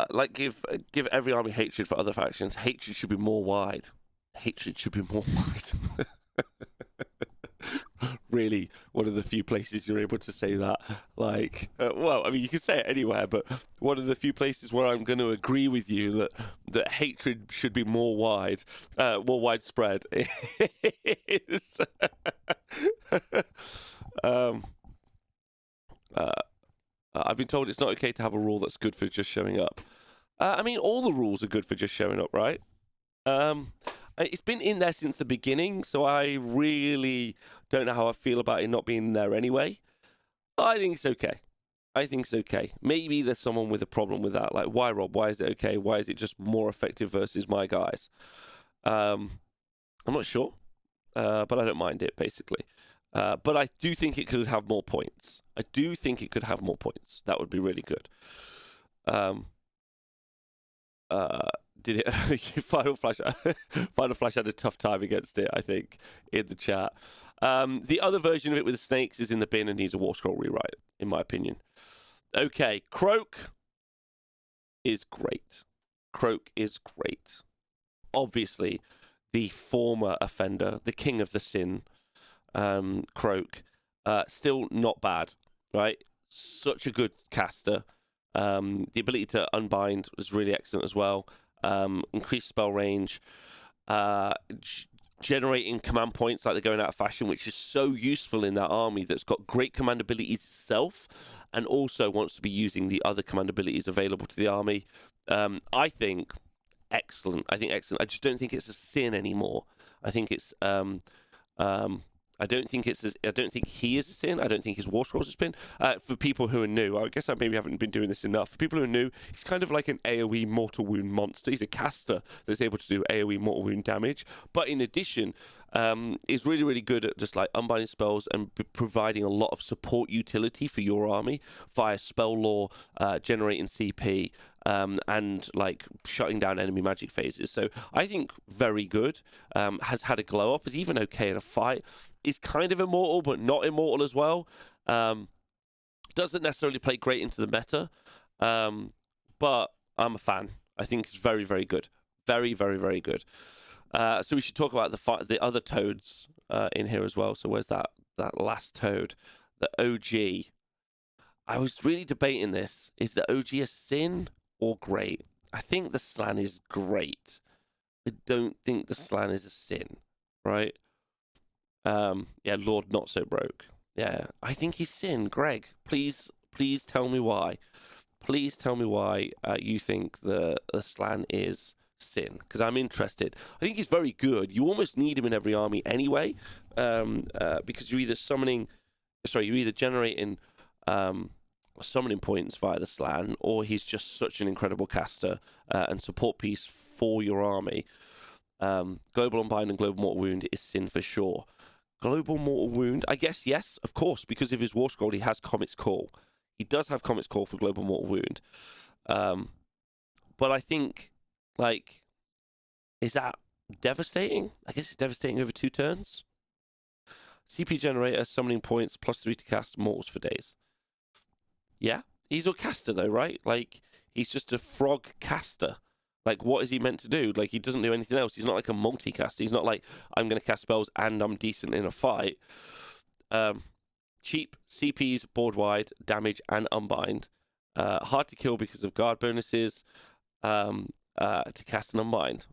Like give every army hatred for other factions. Hatred should be more wide. Hatred should be more wide. Really, one of the few places you're able to say that. Like, well, I mean, you can say it anywhere, but one of the few places where I'm going to agree with you that hatred should be more widespread is. I've been told it's not okay to have a rule that's good for just showing up. I mean, all the rules are good for just showing up, right? It's been in there since the beginning, so I really don't know how I feel about it not being there anyway. I think it's okay. Maybe there's someone with a problem with that. Like, why, Rob? Why is it okay? Why is it just more effective versus my guys? I'm not sure, but I don't mind it, basically. But I do think it could have more points. That would be really good. Did it? Final Flash had a tough time against it, I think, in the chat. The other version of it with the snakes is in the bin and needs a War Scroll rewrite, in my opinion. Okay, Croak is great. Obviously, the former offender, the king of the sin, Croak, still not bad, right? Such a good caster. The ability to unbind was really excellent as well. Increased spell range, generating command points like they're going out of fashion, which is so useful in that army that's got great command abilities itself, and also wants to be using the other command abilities available to the army. I think excellent. I just don't think it's a sin anymore. I think it's I don't think I don't think he is a sin. I don't think his Warscrolls is a spin. For people who are new, I guess I maybe haven't been doing this enough. For people who are new, he's kind of like an AoE mortal wound monster. He's a caster that's able to do AoE mortal wound damage. But in addition, is really, really good at just like unbinding spells and providing a lot of support utility for your army via spell lore, generating CP, and like shutting down enemy magic phases. So I think very good. Has had a glow up, is even okay in a fight. Is kind of immortal, but not immortal as well. Doesn't necessarily play great into the meta, but I'm a fan. I think it's very, very good. Very, very, very good. So we should talk about the other toads in here as well. So where's that last toad? The OG. I was really debating this. Is the OG a sin or great? I think the Slan is great. I don't think the Slan is a sin, right? Yeah, Lord Not So Broke. Yeah, I think he's sin. Greg, please tell me why. Please tell me why you think the Slan is sin, because I'm interested. I think he's very good. You almost need him in every army anyway, because you're either generating summoning points via the Slan, or he's just such an incredible caster and support piece for your army. Global Unbind and Global Mortal Wound is sin for sure. Global Mortal Wound, I guess, yes, of course, because of his War Scroll, he has Comet's Call. He does have Comet's Call for Global Mortal Wound. But I think, like, is that devastating? I guess it's devastating over 2 turns. CP generator, summoning points, +3 to cast mortals for days. Yeah, he's a caster though, right? Like, he's just a frog caster. Like, what is he meant to do? Like, he doesn't do anything else. He's not like a multi-caster. He's not like, I'm going to cast spells and I'm decent in a fight. Cheap, CPs, board wide, damage and unbind. Hard to kill because of guard bonuses. To cast and unbind.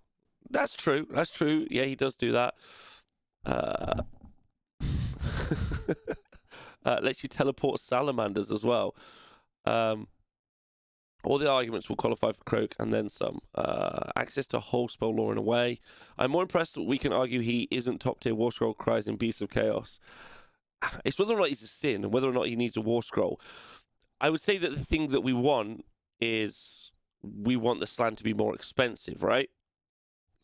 That's true. That's true. Yeah, he does do that. Lets you teleport salamanders as well. All the arguments will qualify for Croak and then some. Access to whole spell lore in a way. I'm more impressed that we can argue he isn't top tier War Scroll cries in Beasts of Chaos. It's whether or not he's a sin and whether or not he needs a War Scroll. I would say that the thing that we want is we want the Slan to be more expensive, right?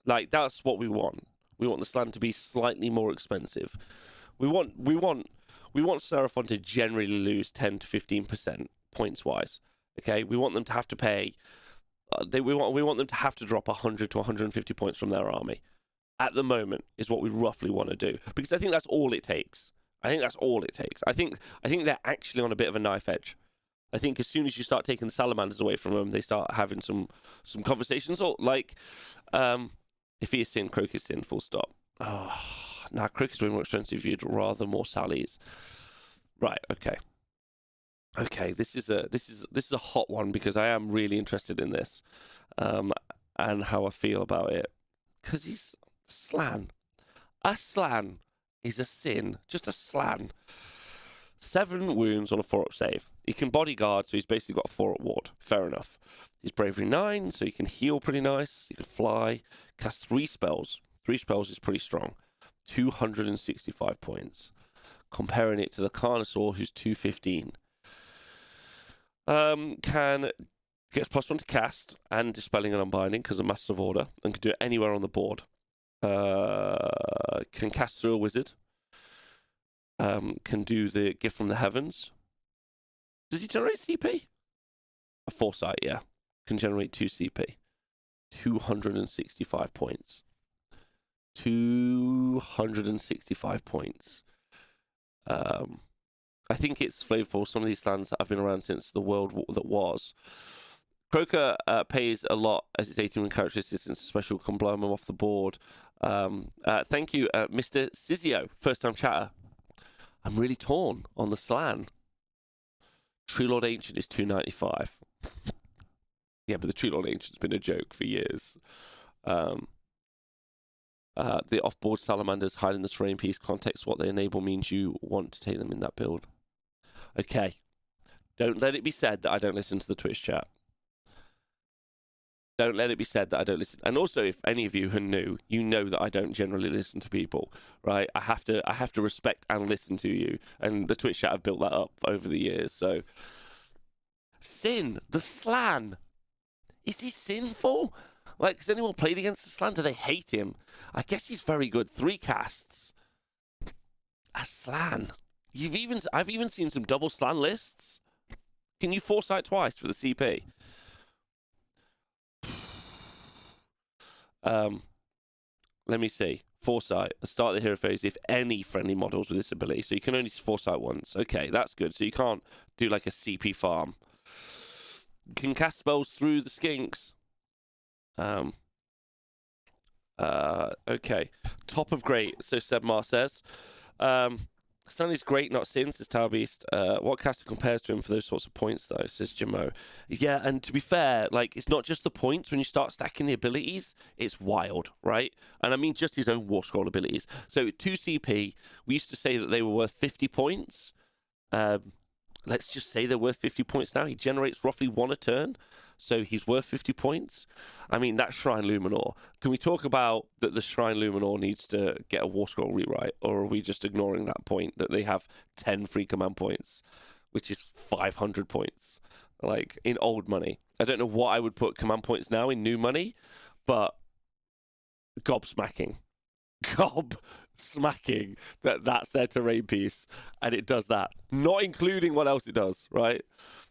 Like, that's what we want. We want the Slan to be slightly more expensive. We want Seraphon to generally lose 10 to 15% points wise. Okay, we want them to have to pay. We want them to have to drop 100 to 150 points from their army. At the moment, is what we roughly want to do, because I think that's all it takes. I think they're actually on a bit of a knife edge. I think as soon as you start taking the salamanders away from them, they start having some conversations. Or like, if he is sin, Croak is sin. Full stop. Oh, nah, Croak is way more expensive. You'd rather more Sallies, right? Okay. Okay, this is a hot one because I am really interested in this, and how I feel about it. Because he's Slan. A Slan is a sin. Just a Slan. 7 wounds on a 4-up save. He can bodyguard, so he's basically got a 4-up ward. Fair enough. He's bravery 9, so he can heal pretty nice. He can fly. Cast 3 spells. 3 spells is pretty strong. 265 points. Comparing it to the Carnosaur, who's 215. Gets +1 to cast and dispelling and unbinding because of Master of Order, and can do it anywhere on the board. Can cast through a wizard. Can do the gift from the heavens. Does he generate CP? A foresight, yeah. Can generate 2 CP. 265 points. 265 points. I think it's flavorful. Some of these lands that have been around since the world that was. Croaker pays a lot as its 18 characteristics and special can blow him off the board. Thank you, Mr. Sizio, first-time chatter. I'm really torn on the Slan. True Lord Ancient is 295. Yeah, but the True Lord Ancient's been a joke for years. The off-board Salamanders hide in the terrain piece. Context what they enable means you want to take them in that build. Okay. Don't let it be said that I don't listen to the Twitch chat. Don't let it be said that I don't listen. And also, if any of you are new, you know that I don't generally listen to people, right? I have to respect and listen to you. And the Twitch chat, I've built that up over the years. So, Sin, the Slan, is he sinful? Like, has anyone played against the Slan? Do they hate him? I guess he's very good. 3 casts. A Slan. I've even seen some double Slan lists. Can you foresight twice for the CP? Let me see. Foresight. Start the hero phase if any friendly models with this ability. So you can only foresight once. Okay, that's good. So you can't do like a CP farm. Can cast spells through the Skinks. Okay. Top of great. So Sebmar says. Stanley's great, not Sin, says Tower Beast. What caster compares to him for those sorts of points, though, says Jamo. Yeah, and to be fair, like, it's not just the points. When you start stacking the abilities, it's wild, right? And I mean just his own War Scroll abilities. So 2 CP, we used to say that they were worth 50 points. Let's just say they're worth 50 points now. He generates roughly 1 a turn, so he's worth 50 points. I mean, that's Shrine Luminor. Can we talk about that the Shrine Luminor needs to get a War Scroll rewrite, or are we just ignoring that point that they have 10 free command points, which is 500 points, like, in old money? I don't know what I would put command points now in new money, but gobsmacking. Smacking that's their terrain piece, and it does that, not including what else it does, right?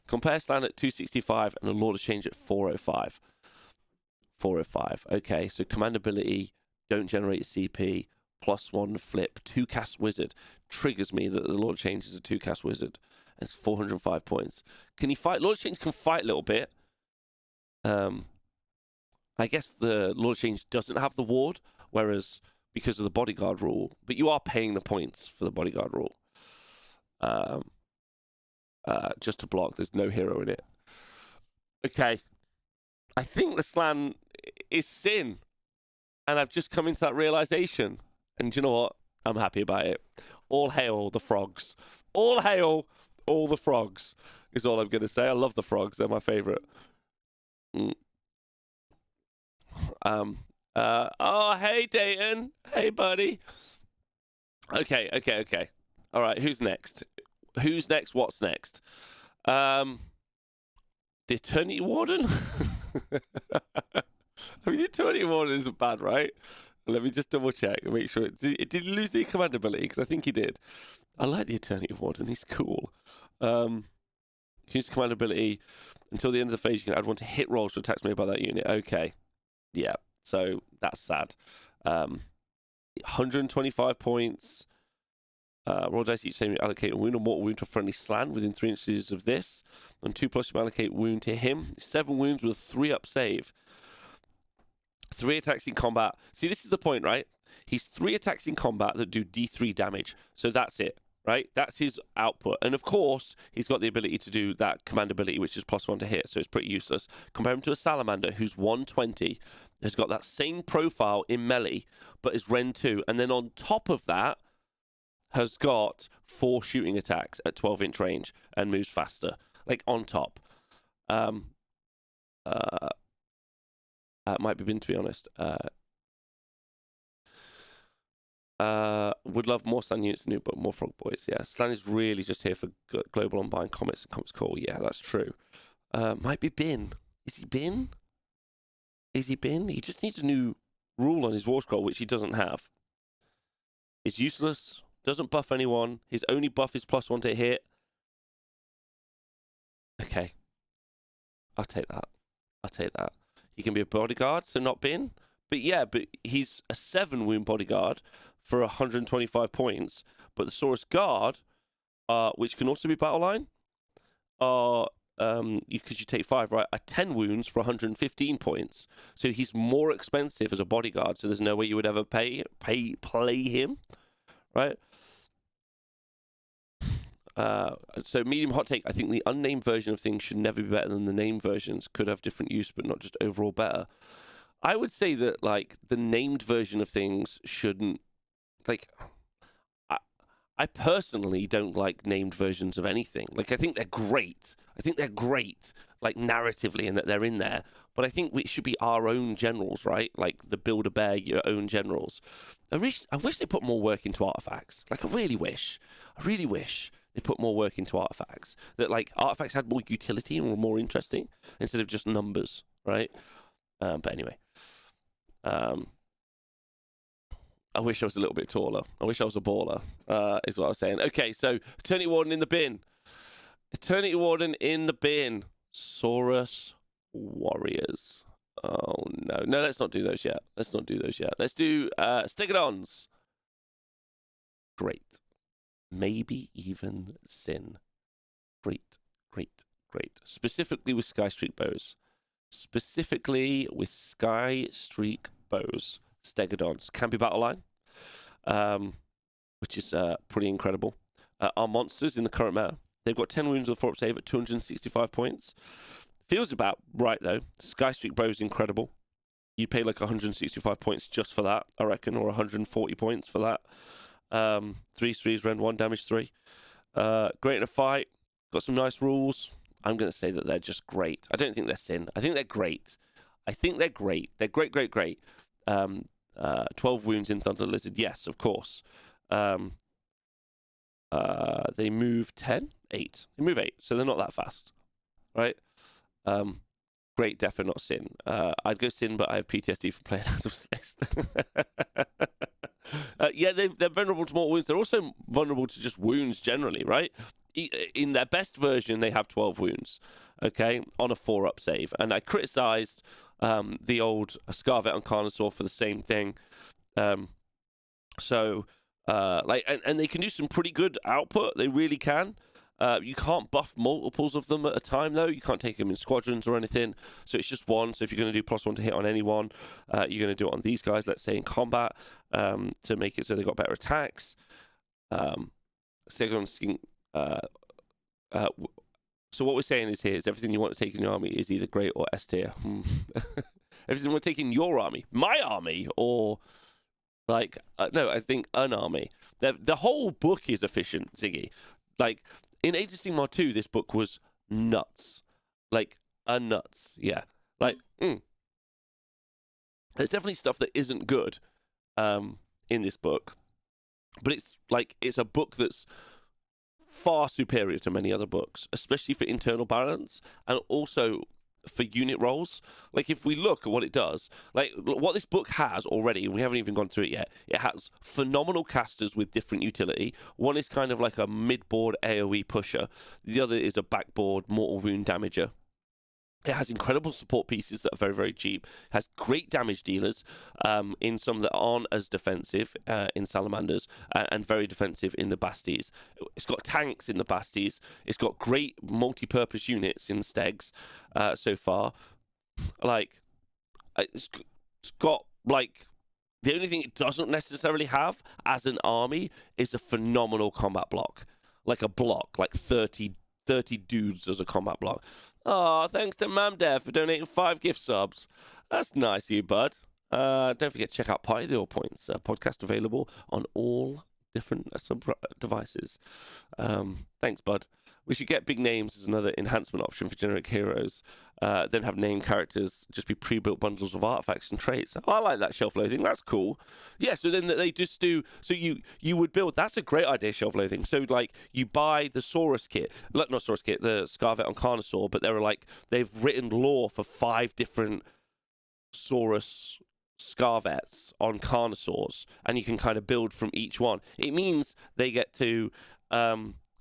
Compare Slan at 265 and a Lord of Change at 405. Okay, so command ability, don't generate CP, +1 flip, 2 cast wizard. Triggers me that the Lord of Change is a 2 cast wizard. And it's 405 points. Can he fight? Lord of Change can fight a little bit. I guess the Lord of Change doesn't have the ward, whereas because of the bodyguard rule, but you are paying the points for the bodyguard rule. Just to block, there's no hero in it. Okay. I think the Slan is Sin. And I've just come into that realization. And you know what? I'm happy about it. All hail the frogs. All hail all the frogs is all I'm going to say. I love the frogs. They're my favorite. Oh, hey, Dayton. Hey, buddy. Okay. All right, who's next? What's next? The Eternity Warden? I mean, the Eternity Warden isn't bad, right? Let me just double check and make sure. Did he lose the command ability? Because I think he did. I like the Eternity Warden. He's cool. Use command ability. Until the end of the phase, you can add 1 to hit rolls to attacks made by that unit. Okay. Yeah. So that's sad. 125 points. Roll dice each time you allocate a wound or mortal wound to a friendly Slan within 3 inches of this. On 2+, you allocate wound to him. 7 wounds with a 3-up save. 3 attacks in combat. See, this is the point, right? He's 3 attacks in combat that do D3 damage. So that's it, right? That's his output. And of course, he's got the ability to do that command ability, which is +1 to hit. So it's pretty useless. Compare him to a Salamander who's 120, has got that same profile in melee, but is Ren 2. And then on top of that, has got 4 shooting attacks at 12-inch range and moves faster. Like, on top. Might be bin, to be honest. Would love more Slan units new, but more Frog Boys. Yeah, Slan is really just here for global online comments and comments call. Yeah, that's true. Might be bin. Is he bin? He just needs a new rule on his War Scroll, which he doesn't have. It's useless. Doesn't buff anyone. His only buff is +1 to hit. Okay. I'll take that. He can be a bodyguard, so not bin. But yeah, but he's a 7 wound bodyguard for 125 points. But the Saurus guard, which can also be battle line, because you take 5, right, are 10 wounds for 115 points. So he's more expensive as a bodyguard. So there's no way you would ever play him, right? So medium hot take, I think the unnamed version of things should never be better than the named versions. Could have different use, but not just overall better. I would say that, like, the named version of things shouldn't, like, I personally don't like named versions of anything. Like, I think they're great. I think they're great, like, narratively, and that they're in there. But I think we should be our own generals, right? Like, the Build-A-Bear, your own generals. I wish they put more work into artifacts. Like, I really wish they put more work into artifacts. That, like, artifacts had more utility and were more interesting instead of just numbers, right? But anyway. I wish I was a little bit taller. I wish I was a baller, is what I was saying. Okay, so Eternity Warden in the bin. Eternity Warden in the bin. Saurus Warriors. Oh, no. No, let's not do those yet. Let's do Stegodons. Great. Maybe even Sin. Great. Specifically with Sky Streak bows. Stegodons can be battle line, which is pretty incredible. Our monsters in the current meta, they've got 10 wounds with 4-up save at 265 points. Feels about right, though. Sky Streak bow is incredible. You'd pay like 165 points just for that, I reckon, or 140 points for that. 3/3s, rend 1, damage 3. Great in a fight. Got some nice rules. I'm going to say that they're just great. I don't think they're Sin. I think they're great. They're great. 12 wounds in Thunder Lizard. Yes, of course. They move 10? 8. They move 8, so they're not that fast. Right? Great, definitely not Sin. I'd go Sin, but I have PTSD from playing Adam's list. Yeah, they're vulnerable to mortal wounds. They're also vulnerable to just wounds generally, right? In their best version, they have 12 wounds, okay, on a 4-up save. And I criticized the old Scarvet on Carnosaur for the same thing. And they can do some pretty good output. They really can. You can't buff multiples of them at a time, though. You can't take them in squadrons or anything. So it's just one. So if you're going to do +1 to hit on anyone, you're going to do it on these guys, let's say in combat, to make it so they got better attacks. Seraphon Skink. So what we're saying is everything you want to take in your army is either great or S tier. Everything you want to take in your army, my army, or like no, I think an army. The whole book is efficient, Ziggy. Like in Age of Sigmar 2, this book was nuts, like nuts. Yeah, like there's definitely stuff that isn't good in this book, but it's a book that's far superior to many other books, especially for internal balance and also for unit rolls. Like if we look at what it does, like what this book has already, we haven't even gone through it yet. It has phenomenal casters with different utility. One is kind of like a mid-board AoE pusher. The other is a backboard mortal wound damager. It has incredible support pieces that are very, very cheap. It has great damage dealers in some that aren't as defensive in Salamanders and very defensive in the Basties. It's got tanks in the Basties. It's got great multi-purpose units in Stegs so far. Like, it's got, like, the only thing it doesn't necessarily have as an army is a phenomenal combat block. Like a block, like 30 dudes as a combat block. Oh, thanks to Mamdev for donating 5 gift subs. That's nice of you, bud. Don't forget to check out Party the All Points podcast available on all different devices. Thanks, bud. We should get big names as another enhancement option for generic heroes. Then have named characters just be pre-built bundles of artifacts and traits. Oh, I like that shelf loathing. That's cool. Yeah, so then they just do... So you would build... That's a great idea, shelf loathing. So, like, you buy the Saurus kit. Not Saurus kit, the Scarvet on Carnosaur, but they've written lore for 5 different Saurus Scarvets on Carnosaurs, and you can kind of build from each one. It means they get to...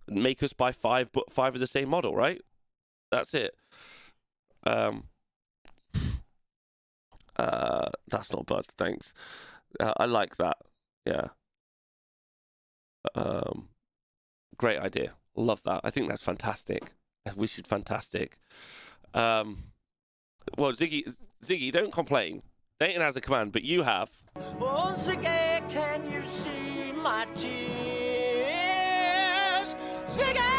make us buy 5 of the same model, right? That's it. That's not bad, thanks. I like that. Yeah. Great idea. Love that. I think that's fantastic. We should fantastic. Well, Ziggy, don't complain. Nathan has a command, but you have. Oh, Ziggy, can you see my tears? Ziggy!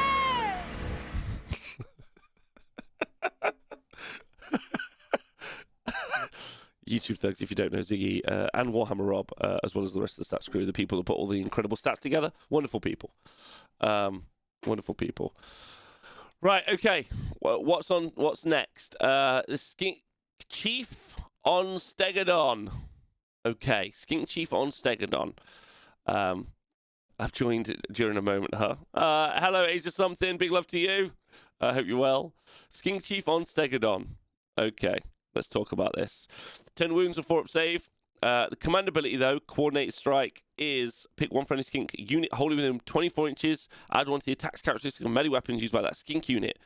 YouTube thugs, if you don't know Ziggy, and Warhammer Rob, as well as the rest of the stats crew, the people that put all the incredible stats together. Wonderful people. Wonderful people. Right, okay. Well, what's next? The Skink Chief on Stegodon. Okay, Skink Chief on Stegodon. I've joined during a moment, huh? Hello, Age of Something. Big love to you. I hope you're well. Skink Chief on Stegodon. Okay, let's talk about this. 10 wounds and 4-up save. The command ability, though, Coordinated Strike, is pick one friendly skink unit holding within 24 inches. Add one to the attack's characteristic of melee weapons used by that skink unit.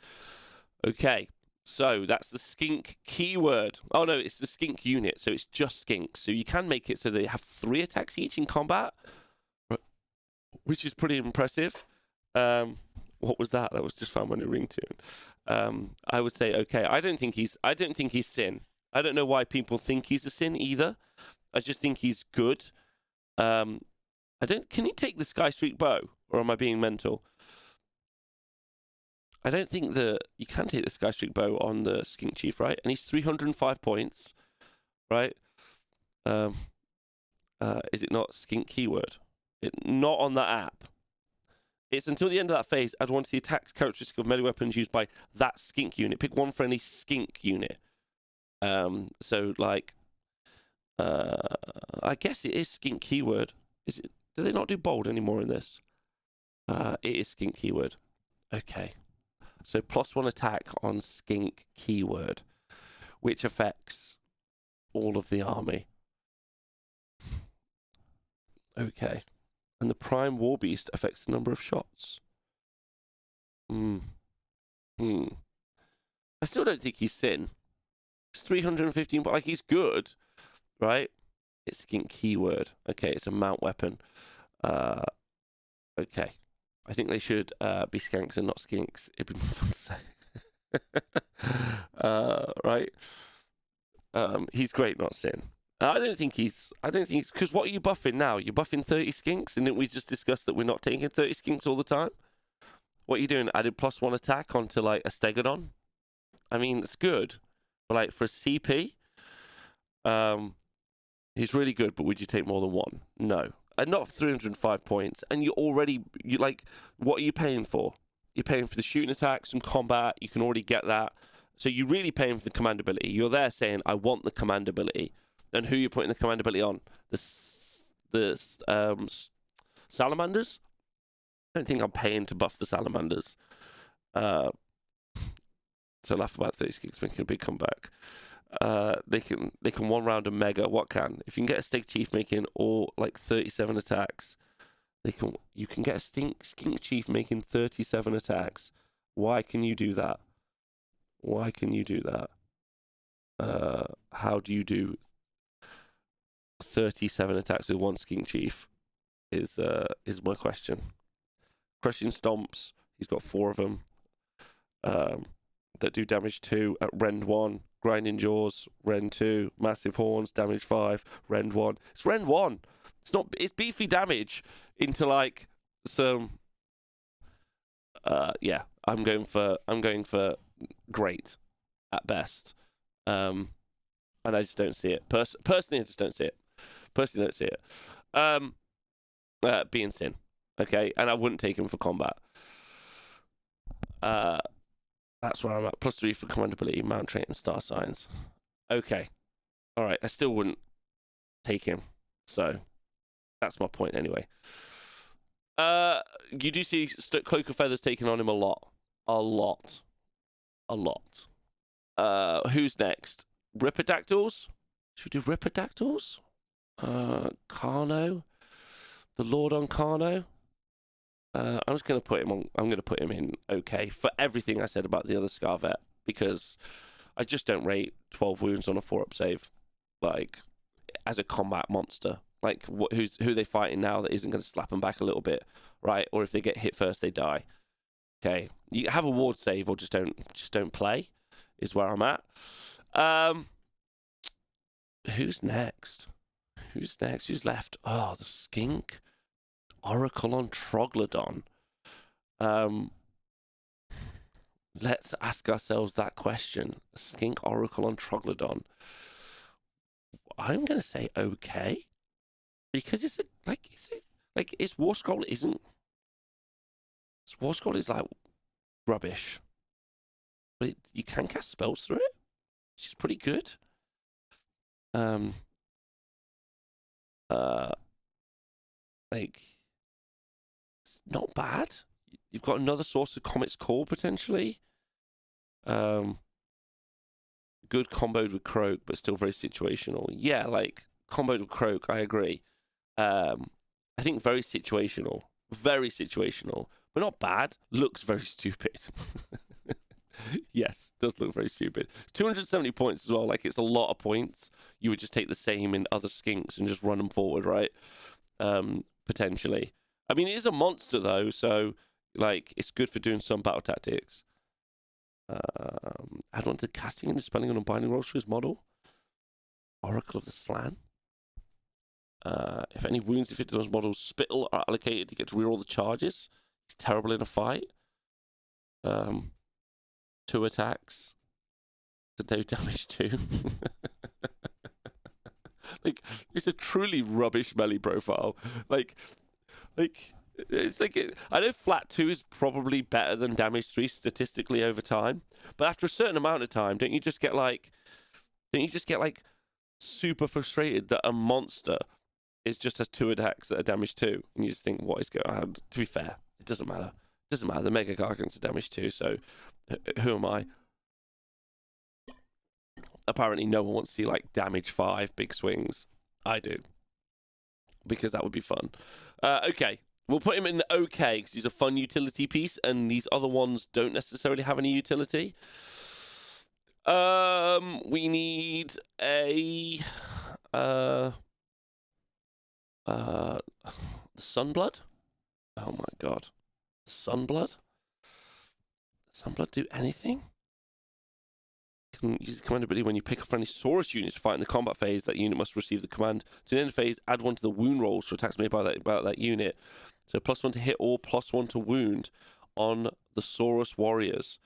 Okay, so that's the skink keyword. Oh, no, it's the skink unit, so it's just skinks. So you can make it so they have 3 attacks each in combat, which is pretty impressive. What was that? That was just found on a ringtone. I would say, okay, I don't think he's Sin. I don't know why people think he's a Sin either. I just think he's good. Can he take the Sky Streak bow, or am I being mental? I don't think that you can take the Sky Streak bow on the Skink Chief, right? And he's 305 points, right? Is it not Skink keyword? Not on that app. It's until the end of that phase, add one to the attack's characteristic of melee weapons used by that skink unit. Pick one friendly skink unit. So like, I guess it is skink keyword. Is it? Do they not do bold anymore in this? It is skink keyword. Okay. So +1 attack on skink keyword, which affects all of the army. Okay. And the Prime War Beast affects the number of shots. I still don't think he's Sin. It's 315, but like he's good, right? It's skink keyword. Okay, it's a mount weapon. Okay. I think they should be skanks and not skinks. It'd be more fun to say. Right? He's great, not Sin. I don't think he's because what are you buffing now? You're buffing 30 skinks, and didn't we just discuss that we're not taking 30 skinks all the time? What are you doing? Added +1 attack onto like a Stegodon? I mean, it's good, but like for a CP, he's really good. But would you take more than one? No, and not 305 points. And you like, what are you paying for? You're paying for the shooting attacks and combat. You can already get that. So you're really paying for the command ability. You're there saying, I want the command ability. And who are you putting the command ability on? The Salamanders? I don't think I'm paying to buff the Salamanders. So laugh about 30 skinks making a big comeback. They can 1 round a mega. What can? If you can get a Stink Chief making all like 37 attacks, you can get a Skink Chief making 37 attacks. Why can you do that? Why can you do that? How do you do 37 attacks with 1 Skink Chief is my question. Crushing Stomps, he's got 4 of them that do damage 2 at Rend 1. Grinding Jaws, Rend 2. Massive Horns, damage 5. Rend 1. It's Rend 1. It's beefy damage into like some. Yeah, I'm going for great at best. And I just don't see it. Personally, I just don't see it. Personally, don't see it. Being Sin, okay, and I wouldn't take him for combat. That's where I'm at. +3 for command ability, mount trait, and star signs. Okay, all right. I still wouldn't take him. So that's my point anyway. You do see Cloak of Feathers taking on him a lot. Who's next? Ripidactyls? Should we do Ripidactyls? Carno? The Lord on Carno? I'm just going to put him on. I'm going to put him in okay for everything I said about the other Scarvet, because I just don't rate 12 wounds on a 4-up save like as a combat monster. Like who are they fighting now that isn't going to slap them back a little bit, right? Or if they get hit first, they die. Okay, you have a ward save or just don't play is where I'm at. Who's next? Who's left? Oh, the Skink Oracle on Troglodon. Let's ask ourselves that question. Skink Oracle on Troglodon. I'm gonna say okay, because it's War Scroll isn't. War Scroll is like rubbish, but you can cast spells through it, which is pretty good. Like, it's not bad. You've got another source of Comet's Core potentially. Good comboed with Croak, but still very situational. Yeah, like comboed with Croak, I agree. I think very situational, but not bad. Looks very stupid. Yes, does look very stupid. It's 270 points as well. Like, it's a lot of points. You would just take the same in other skinks and just run them forward, right? Potentially. I mean, it is a monster though, so like it's good for doing some battle tactics. Add on to casting and dispelling on binding rolls for his model. Oracle of the Slan. If any wounds inflicted on his model's spittle are allocated, he gets to reroll the charges. He's terrible in a fight. 2 attacks to do damage to. Like, it's a truly rubbish melee profile. Like it's like I know flat 2 is probably better than damage 3 statistically over time, but after a certain amount of time, don't you just get like super frustrated that a monster just has 2 attacks that are damage 2, and you just think, what is going on? To be fair, it doesn't matter. It doesn't matter. The Mega Gargants are damage 2, so who am I? Apparently, no one wants to see like damage 5 big swings. I do, because that would be fun. Okay, we'll put him in okay because he's a fun utility piece, and these other ones don't necessarily have any utility. We need a the Sunblood. Oh my god, Sunblood. Sunblood do anything? Can use the command ability when you pick up friendly Saurus unit to fight in the combat phase. That unit must receive the command to the end phase. Add 1 to the wound rolls for attacks made by that unit. So +1 to hit or +1 to wound on the Saurus warriors,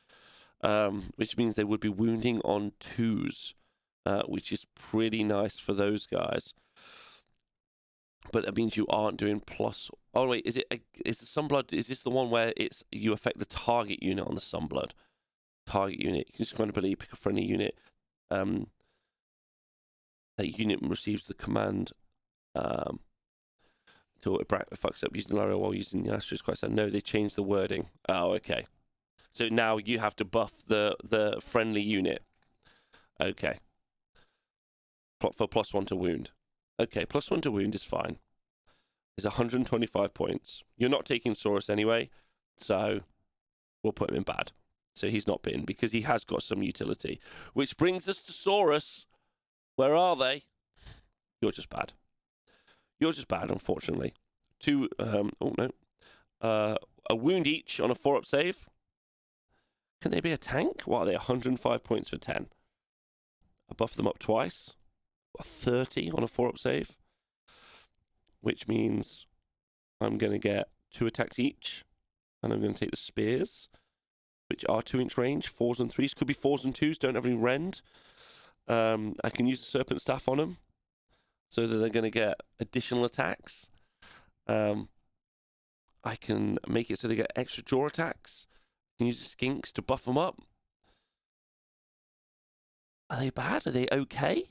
which means they would be wounding on 2s, which is pretty nice for those guys. But it means you aren't doing plus. Oh wait, is the Sunblood? Is this the one where you affect the target unit on the Sunblood? Target unit. You can just command ability, pick a friendly unit. That unit receives the command until it fucks up using the Lario while using the asterisk quite sad. No, they changed the wording. Oh, okay. So now you have to buff the friendly unit. Okay. For +1 to wound. Okay, +1 to wound is fine. It's 125 points. You're not taking Saurus anyway, so we'll put him in bad. So he's not been, because he has got some utility. Which brings us to Saurus. Where are they? You're just bad. You're just bad, unfortunately. 2, a wound each on a 4-up save. Can they be a tank? What are they? 105 points for 10. I buff them up twice. 30 on a 4-up save. Which means I'm going to get 2 attacks each. And I'm going to take the spears, which are 2-inch range. 4s and 3s. Could be 4s and 2s. Don't have any rend. I can use the Serpent Staff on them, so that they're going to get additional attacks. I can make it so they get extra jaw attacks. I can use the Skinks to buff them up. Are they bad? Are they okay?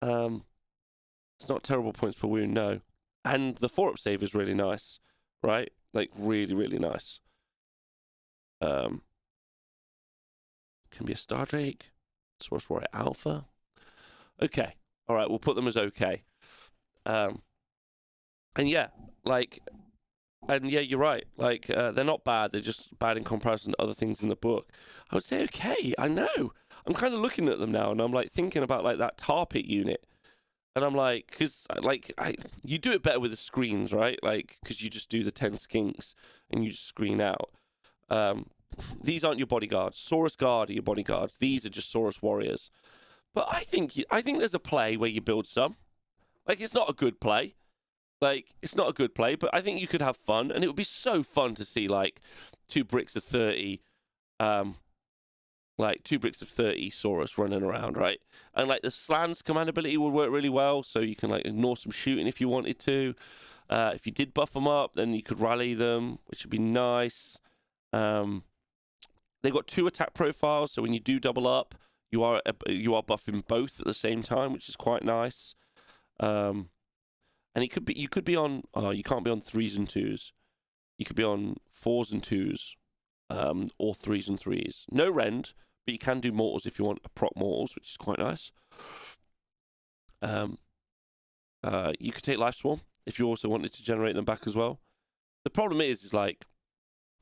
It's not terrible points per wound, no. And the 4-up save is really nice, right? Like, really, really nice. Can be a Star Drake. Saurus Warrior Alpha. Okay. All right, we'll put them as okay. And yeah, you're right. Like, they're not bad. They're just bad in comparison to other things in the book. I would say okay. I know. I'm kind of looking at them now, and I'm like thinking about like that tar pit unit, and I'm like, because like you do it better with the screens, right? Like, because you just do the 10 skinks and you just screen out. These aren't your bodyguards. Saurus Guard are your bodyguards. These are just Saurus warriors. But I think there's a play where you build some. Like, it's not a good play. Like, it's not a good play, but I think you could have fun, and it would be so fun to see like 2 bricks of 30, like 2 bricks of 30 Saurus running around, right? And like the Slans command ability would work really well, so you can like ignore some shooting if you wanted to. If you did buff them up, then you could rally them, which would be nice. They've got 2 attack profiles, so when you do double up, you are buffing both at the same time, which is quite nice. And you could be on. Oh, you can't be on 3s and 2s. You could be on 4s and 2s, or 3s and 3s. No rend, but you can do mortals if you want proc mortals, which is quite nice. You could take Life Swarm if you also wanted to generate them back as well. The problem is like,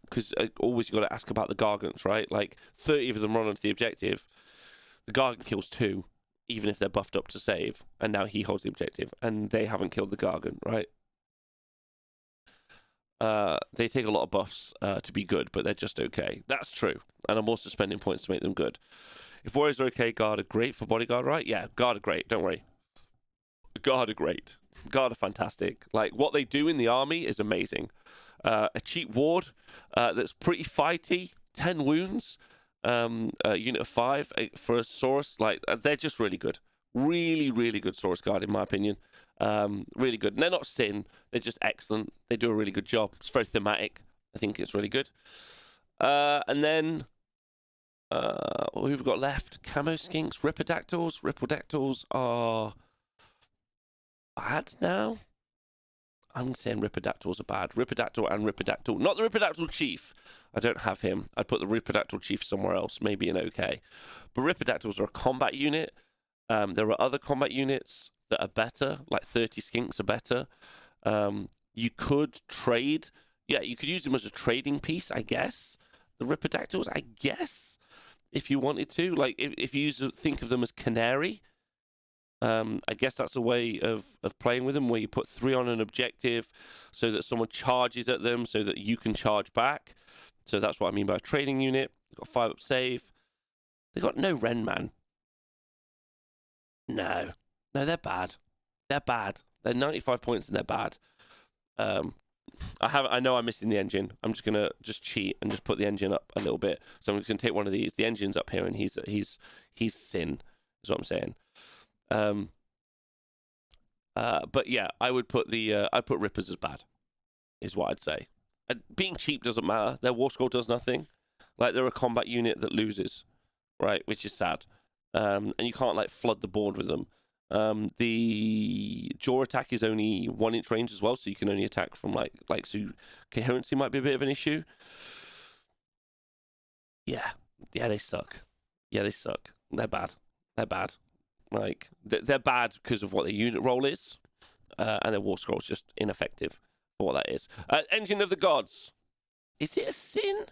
because always you got to ask about the Gargants, right? Like 30 of them run onto the objective. The Gargant kills 2, even if they're buffed up to save, and now he holds the objective, and they haven't killed the Gargant, right? They take a lot of buffs to be good, but they're just okay. That's true, and I'm also spending points to make them good. If Warriors are okay, Guard are great for Bodyguard, right? Yeah, Guard are great, don't worry. Guard are great. Guard are fantastic. Like, what they do in the army is amazing. A cheap ward that's pretty fighty, 10 wounds, unit of 5 for a Saurus. Like, they're just really good. Really, really good Saurus Guard, in my opinion. Really good. And they're not Sin. They're just excellent. They do a really good job. It's very thematic. I think it's really good. And then, who have we got left? Camo Skinks, Ripidactyls. Ripidactyls are bad now. I'm saying Ripidactyls are bad. Ripidactyl and Ripidactyl. Not the Ripidactyl Chief. I don't have him. I'd put the Ripidactyl Chief somewhere else. Maybe in OK. But Ripidactyls are a combat unit. There are other combat units that are better. Like 30 Skinks are better. You could trade. Yeah, you could use them as a trading piece, I guess. The Ripidactyls, I guess. If you wanted to. Like, if you think of them as Canary. I guess that's a way of playing with them, where you put 3 on an objective so that someone charges at them so that you can charge back. So that's what I mean by a trading unit. They've got 5 up save. They've got no Ren, man. No, they're bad. They're bad. They're 95 points and they're bad. I know I'm missing the engine. I'm just gonna cheat and just put the engine up a little bit. So I'm just gonna take one of these. The engine's up here and he's Sin, is what I'm saying. But yeah, I would put I'd put Rippers as bad, is what I'd say. Being cheap doesn't matter. Their war scroll does nothing. Like, they're a combat unit that loses, right? Which is sad. And you can't like flood the board with them. The jaw attack is only 1-inch range as well, so you can only attack from like so coherency might be a bit of an issue. Yeah, they suck. Yeah, they suck. They're bad. Like, they're bad because of what their unit role is, and their war scroll is just ineffective for what that is. Engine of the Gods. Is it a Sin?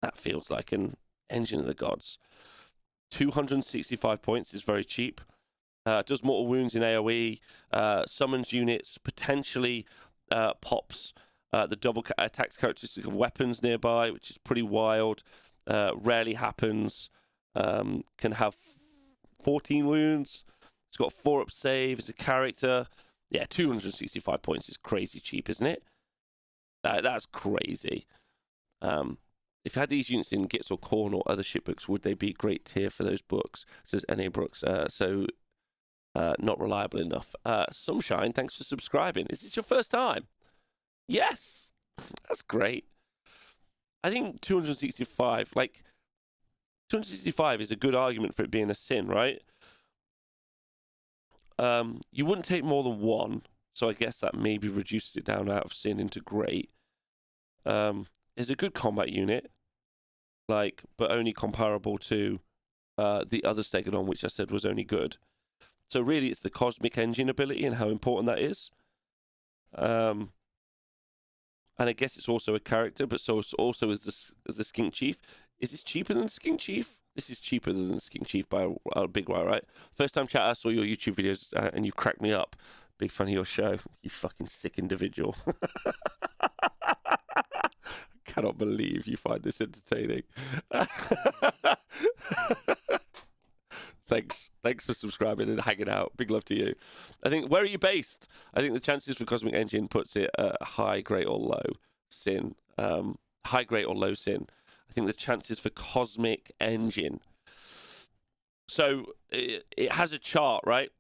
That feels like an Engine of the Gods. 265 points is very cheap. Does mortal wounds in AoE. Summons units. Potentially pops the double attacks characteristic of weapons nearby, which is pretty wild. Rarely happens. Can have 14 wounds. It's got 4 up save as a character. Yeah, 265 points is crazy cheap, isn't it? That's crazy. If you had these units in Gits or Khorne or other ship books, would they be great tier for those books? Says N.A. Brooks. Not reliable enough. Sunshine, thanks for subscribing. Is this your first time? Yes! That's great. I think 265, like, 265 is a good argument for it being a Sin, right? You wouldn't take more than 1, so I guess that maybe reduces it down out of Sin into great. It's a good combat unit, like, but only comparable to the other Stegodon, which I said was only good. So really, it's the Cosmic Engine ability and how important that is. And I guess it's also a character, but so also is the Skink Chief. Is this cheaper than the Skink Chief? This is cheaper than the Skink Chief by a big way, right? First time chat, I saw your YouTube videos and you cracked me up. Big fan of your show. You fucking sick individual. Cannot believe you find this entertaining. Thanks for subscribing and hanging out. Big love to you. I think, where are you based? I think the chances for Cosmic Engine puts it at high, great, or low Sin. High, great, or low Sin. I think the chances for Cosmic Engine So it has a chart, right?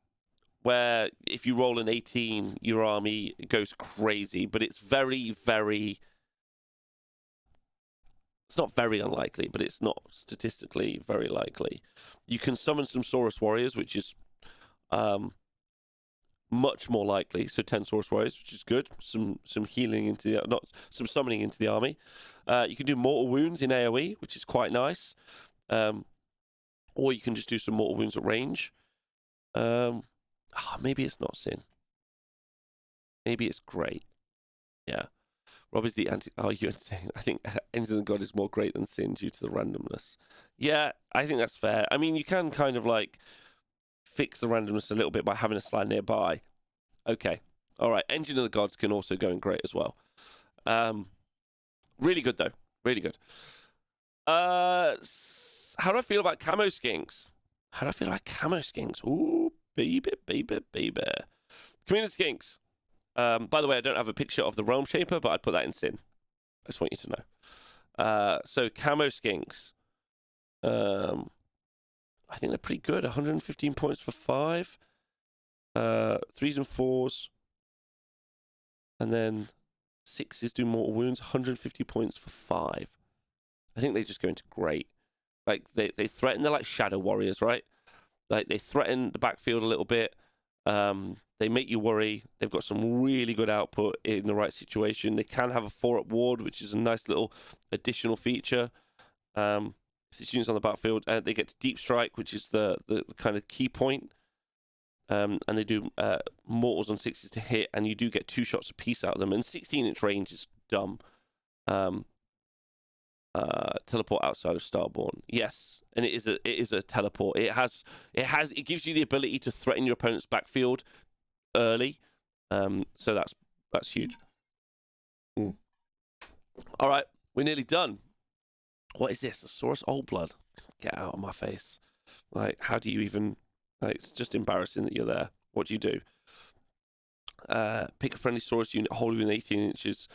Where if you roll an 18, your army goes crazy, but it's very, very... It's not very unlikely, but it's not statistically very likely. You can summon some Saurus warriors, which is much more likely. So 10 Saurus warriors, which is good. Some healing into the... Not some summoning into the army. You can do mortal wounds in AoE, which is quite nice. Or you can just do some mortal wounds at range. Maybe it's not Sin. Maybe it's great. Yeah. Rob is the anti... Oh, you're saying... I think Engine of the God is more great than Sin due to the randomness. Yeah, I think that's fair. I mean, you can kind of like fix the randomness a little bit by having a slide nearby. Okay. All right. Engine of the Gods can also go in great as well. Really good, though. Really good. How do I feel about Camo Skinks? How do I feel like Camo Skinks? Ooh, baby. Community Skinks. By the way, I don't have a picture of the Realm Shaper, but I'd put that in Sin. I just want you to know. So, Camo Skinks. I think they're pretty good. 115 points for 5. 3s and 4s. And then 6s do mortal wounds. 150 points for 5. I think they just go into great. Like, they threaten. They're like Shadow Warriors, right? Like, they threaten the backfield a little bit. They make you worry. They've got some really good output in the right situation. They can have a 4-up ward, which is a nice little additional feature. If the unit's on the battlefield, they get to deep strike, which is the kind of key point. And they do mortals on 6s to hit, and you do get 2 shots apiece out of them. And 16-inch range is dumb. Teleport outside of Starborn. Yes, and it is a teleport. It gives you the ability to threaten your opponent's backfield early. So that's huge. All right, we're nearly done. What is this? A Saurus Old Blood? Get out of my face. Like, how do you even... Like, it's just embarrassing that you're there. What do you do? Pick a friendly Saurus unit holding within 18 inches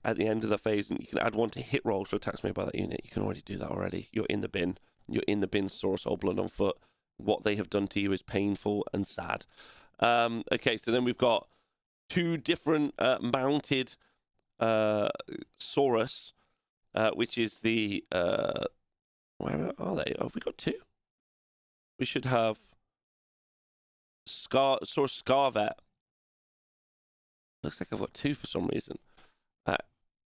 at the end of the phase, and you can add 1 to hit roll for attacks made by that unit. You can already do that already. You're in the bin. You're in the bin, Saurus Old Blood on foot. What they have done to you is painful and sad. Okay, so then we've got 2 different mounted Saurus, which is the... where are they? Oh, have we got 2? We should have Saurus Scarvet. Looks like I've got 2 for some reason.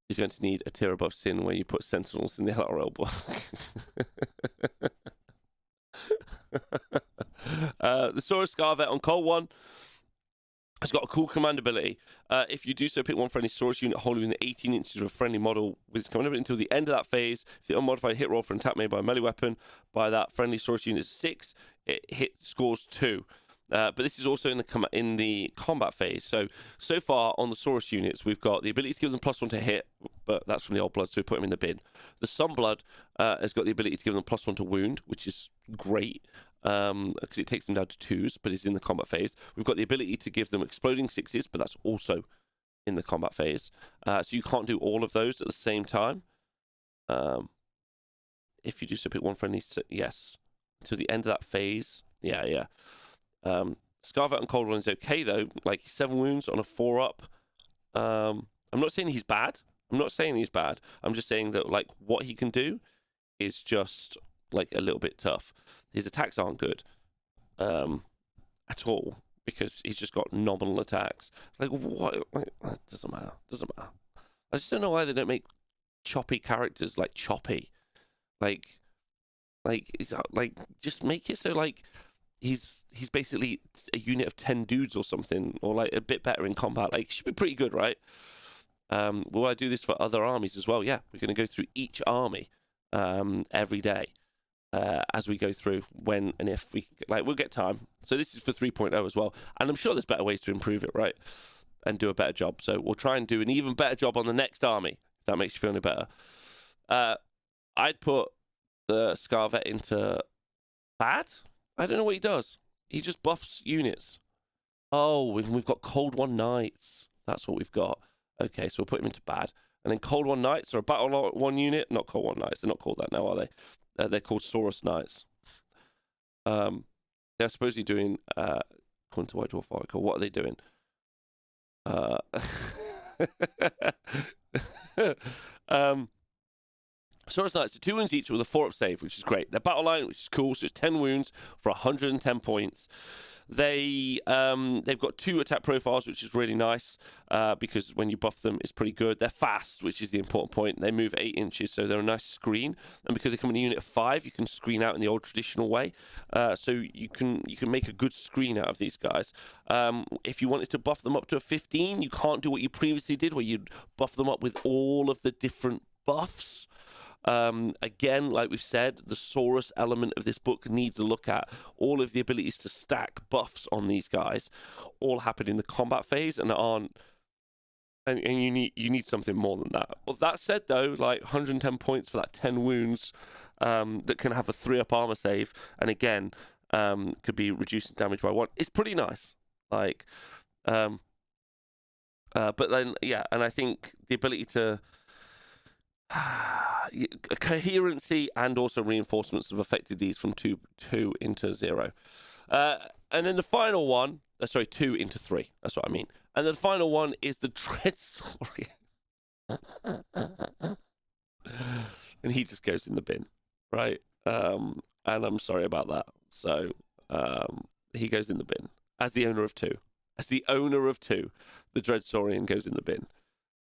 You're going to need a tier above Sin where you put Sentinels in the LRL block. The Saurus Scarvet on Col 1 has got a cool command ability. If you do so, pick 1 friendly Saurus unit holding within 18 inches of a friendly model with its command ability until the end of that phase. If the unmodified hit roll for an attack made by a melee weapon by that friendly Saurus unit is 6, it scores 2. But this is also in the combat phase. So far on the Saurus units, we've got the ability to give them +1 to hit, but that's from the Old Blood, so we put them in the bin. The Sunblood has got the ability to give them +1 to wound, which is great, because it takes them down to 2s, but it's in the combat phase. We've got the ability to give them exploding 6s, but that's also in the combat phase. So you can't do all of those at the same time. If you do so, pick 1 friendly, yes. Until the end of that phase, yeah. Scarvet on Cold One is okay though, like 7 wounds on a 4-up. I'm not saying he's bad. I'm just saying that like what he can do is just like a little bit tough. His attacks aren't good at all because he's just got nominal attacks. Like what? It doesn't matter. I just don't know why they don't make choppy characters like choppy. Like it's like just make it so like. He's basically a unit of 10 dudes or something, or like a bit better in combat. Like, should be pretty good, right? Will I do this for other armies as well? Yeah, we're going to go through each army every day as we go through when and if we we'll get time. So this is for 3.0 as well, and I'm sure there's better ways to improve it, right? And do a better job. So we'll try and do an even better job on the next army. If that makes you feel any better. I'd put the Scarvet into bad. I don't know what he does. He just buffs units. Oh, we've got Cold One Knights. That's what we've got. Okay, so we'll put him into bad. And then Cold One Knights are a Battle One unit. Not Cold One Knights. They're not called that now, are they? They're called Saurus Knights. They're supposedly doing according to White Dwarf article. What are they doing? Saurus Knights are 2 wounds each with a 4-up save, which is great. Their battle line, which is cool, so it's 10 wounds for 110 points. They've got 2 attack profiles, which is really nice because when you buff them, it's pretty good. They're fast, which is the important point. They move 8 inches, so they're a nice screen. And because they come in a unit of 5, you can screen out in the old traditional way. So you can make a good screen out of these guys. If you wanted to buff them up to a 15, you can't do what you previously did, where you'd buff them up with all of the different buffs. Again, like we've said, the Saurus element of this book needs a look at. All of the abilities to stack buffs on these guys all happen in the combat phase and aren't. And you need something more than that. Well, that said, though, like 110 points for that 10 wounds that can have a 3-up armor save, and again could be reducing damage by 1. It's pretty nice. Like, but then yeah, and I think the ability to coherency and also reinforcements have affected these from 2 into 0. And then the final one, 2 into 3. That's what I mean. And then the final one is the Dread Saurian. And he just goes in the bin, right? And I'm sorry about that. So he goes in the bin as the owner of 2. As the owner of 2, the Dread Saurian goes in the bin.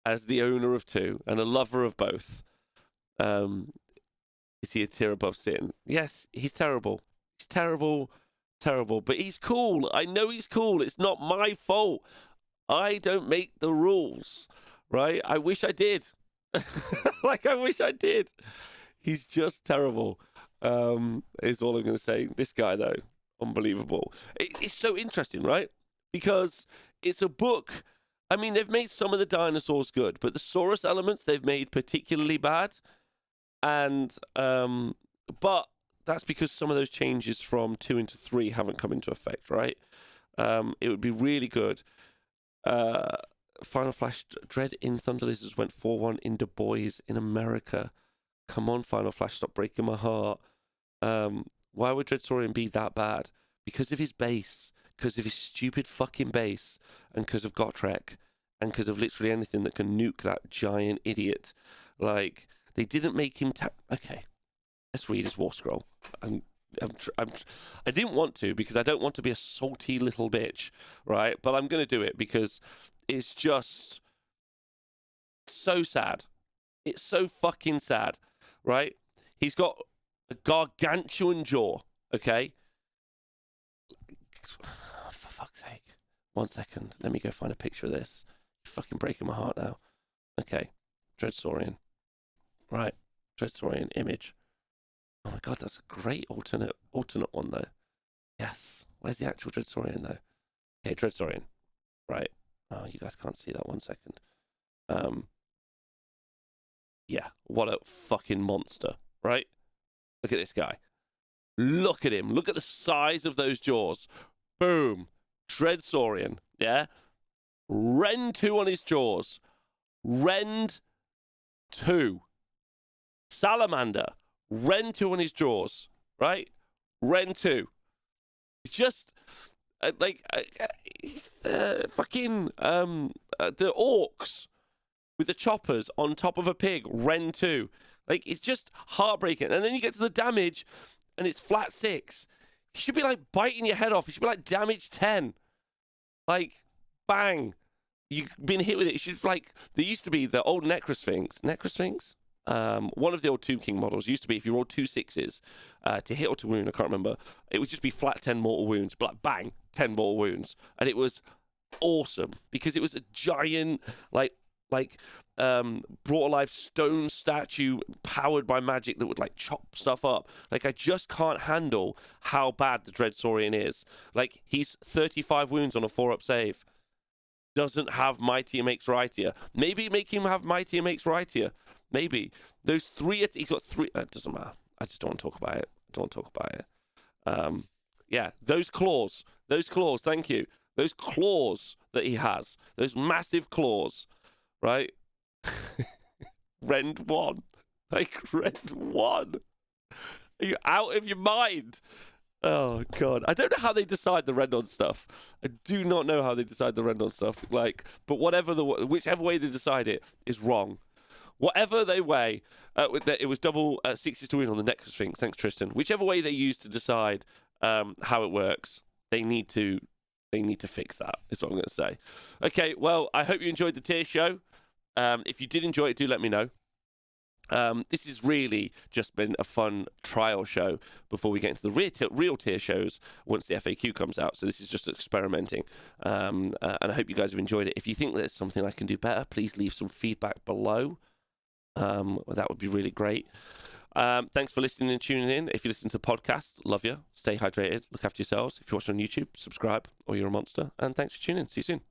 As the owner of 2 and a lover of both, is he a tier above Sin? Yes, he's terrible. He's terrible, but he's cool. I know he's cool. It's not my fault. I don't make the rules, right? I wish I did. I wish I did. He's just terrible, is all I'm going to say. This guy, though, unbelievable. It's so interesting, right? Because it's a book. I mean, they've made some of the dinosaurs good, but the Saurus elements they've made particularly bad. And, but that's because some of those changes from 2 into 3 haven't come into effect, right? It would be really good. Final Flash Dread in Thunder Lizards went 4-1 in Du Bois in America. Come on, Final Flash, stop breaking my heart. Why would Dread Saurian be that bad? Because of his base. Because of his stupid fucking base, and because of Gotrek, and because of literally anything that can nuke that giant idiot. Like, they didn't make him... Okay, let's read his war scroll. I didn't want to, because I don't want to be a salty little bitch, right? But I'm going to do it, because it's just so sad. It's so fucking sad, right? He's got a gargantuan jaw, okay? For fuck's sake. 1 second. Let me go find a picture of this. You're fucking breaking my heart now. Okay. Dread Saurian. Right. Dread Saurian image. Oh my god, that's a great alternate one, though. Yes. Where's the actual Dread Saurian, though? Okay, Dread Saurian. Right. Oh, you guys can't see that. 1 second. Yeah. What a fucking monster. Right? Look at this guy. Look at him. Look at the size of those jaws. Boom. Dread Saurian. Yeah? Rend 2 on his jaws. Rend 2. Salamander. Rend 2 on his jaws. Right? Rend 2. It's just... fucking... the orcs with the choppers on top of a pig. Rend 2. Like, it's just heartbreaking. And then you get to the damage... and it's flat 6. You should be like biting your head off. You should be like damage 10. Like, bang. You've been hit with it. You should like, there used to be the old Necrosphinx. One of the old Tomb King models used to be, if you rolled 2 6s to hit or to wound, I can't remember, it would just be flat 10 mortal wounds. But like, bang, 10 mortal wounds. And it was awesome because it was a giant, brought alive stone statue powered by magic that would like chop stuff up. Like, I just can't handle how bad the Dread Saurian is. Like, he's 35 wounds on a 4-up save. Doesn't have Mightier makes Rightier. Maybe make him have Mightier makes Rightier. Maybe. Those 3, he's got 3, it doesn't matter. I just don't want to talk about it. Yeah, those claws, thank you. Those claws that he has, those massive claws, right? Rend 1. Like, Rend 1. Are you out of your mind? Oh god, I don't know how they decide the red on stuff. I do not know how they decide the red on stuff. Like, but whichever way they decide it is wrong. Whatever they weigh, it was double 60s to win on the Necro Sphinx. Thanks, Tristan. Whichever way they use to decide how it works, they need to fix that. Is what I'm going to say. Okay, well, I hope you enjoyed the tier show. If you did enjoy it, do let me know. This has really just been a fun trial show before we get into the real tier shows once the FAQ comes out. So this is just experimenting. And I hope you guys have enjoyed it. If you think there's something I can do better, please leave some feedback below. That would be really great. Thanks for listening and tuning in. If you listen to the podcast, love you. Stay hydrated. Look after yourselves. If you're watching on YouTube, subscribe or you're a monster. And thanks for tuning in. See you soon.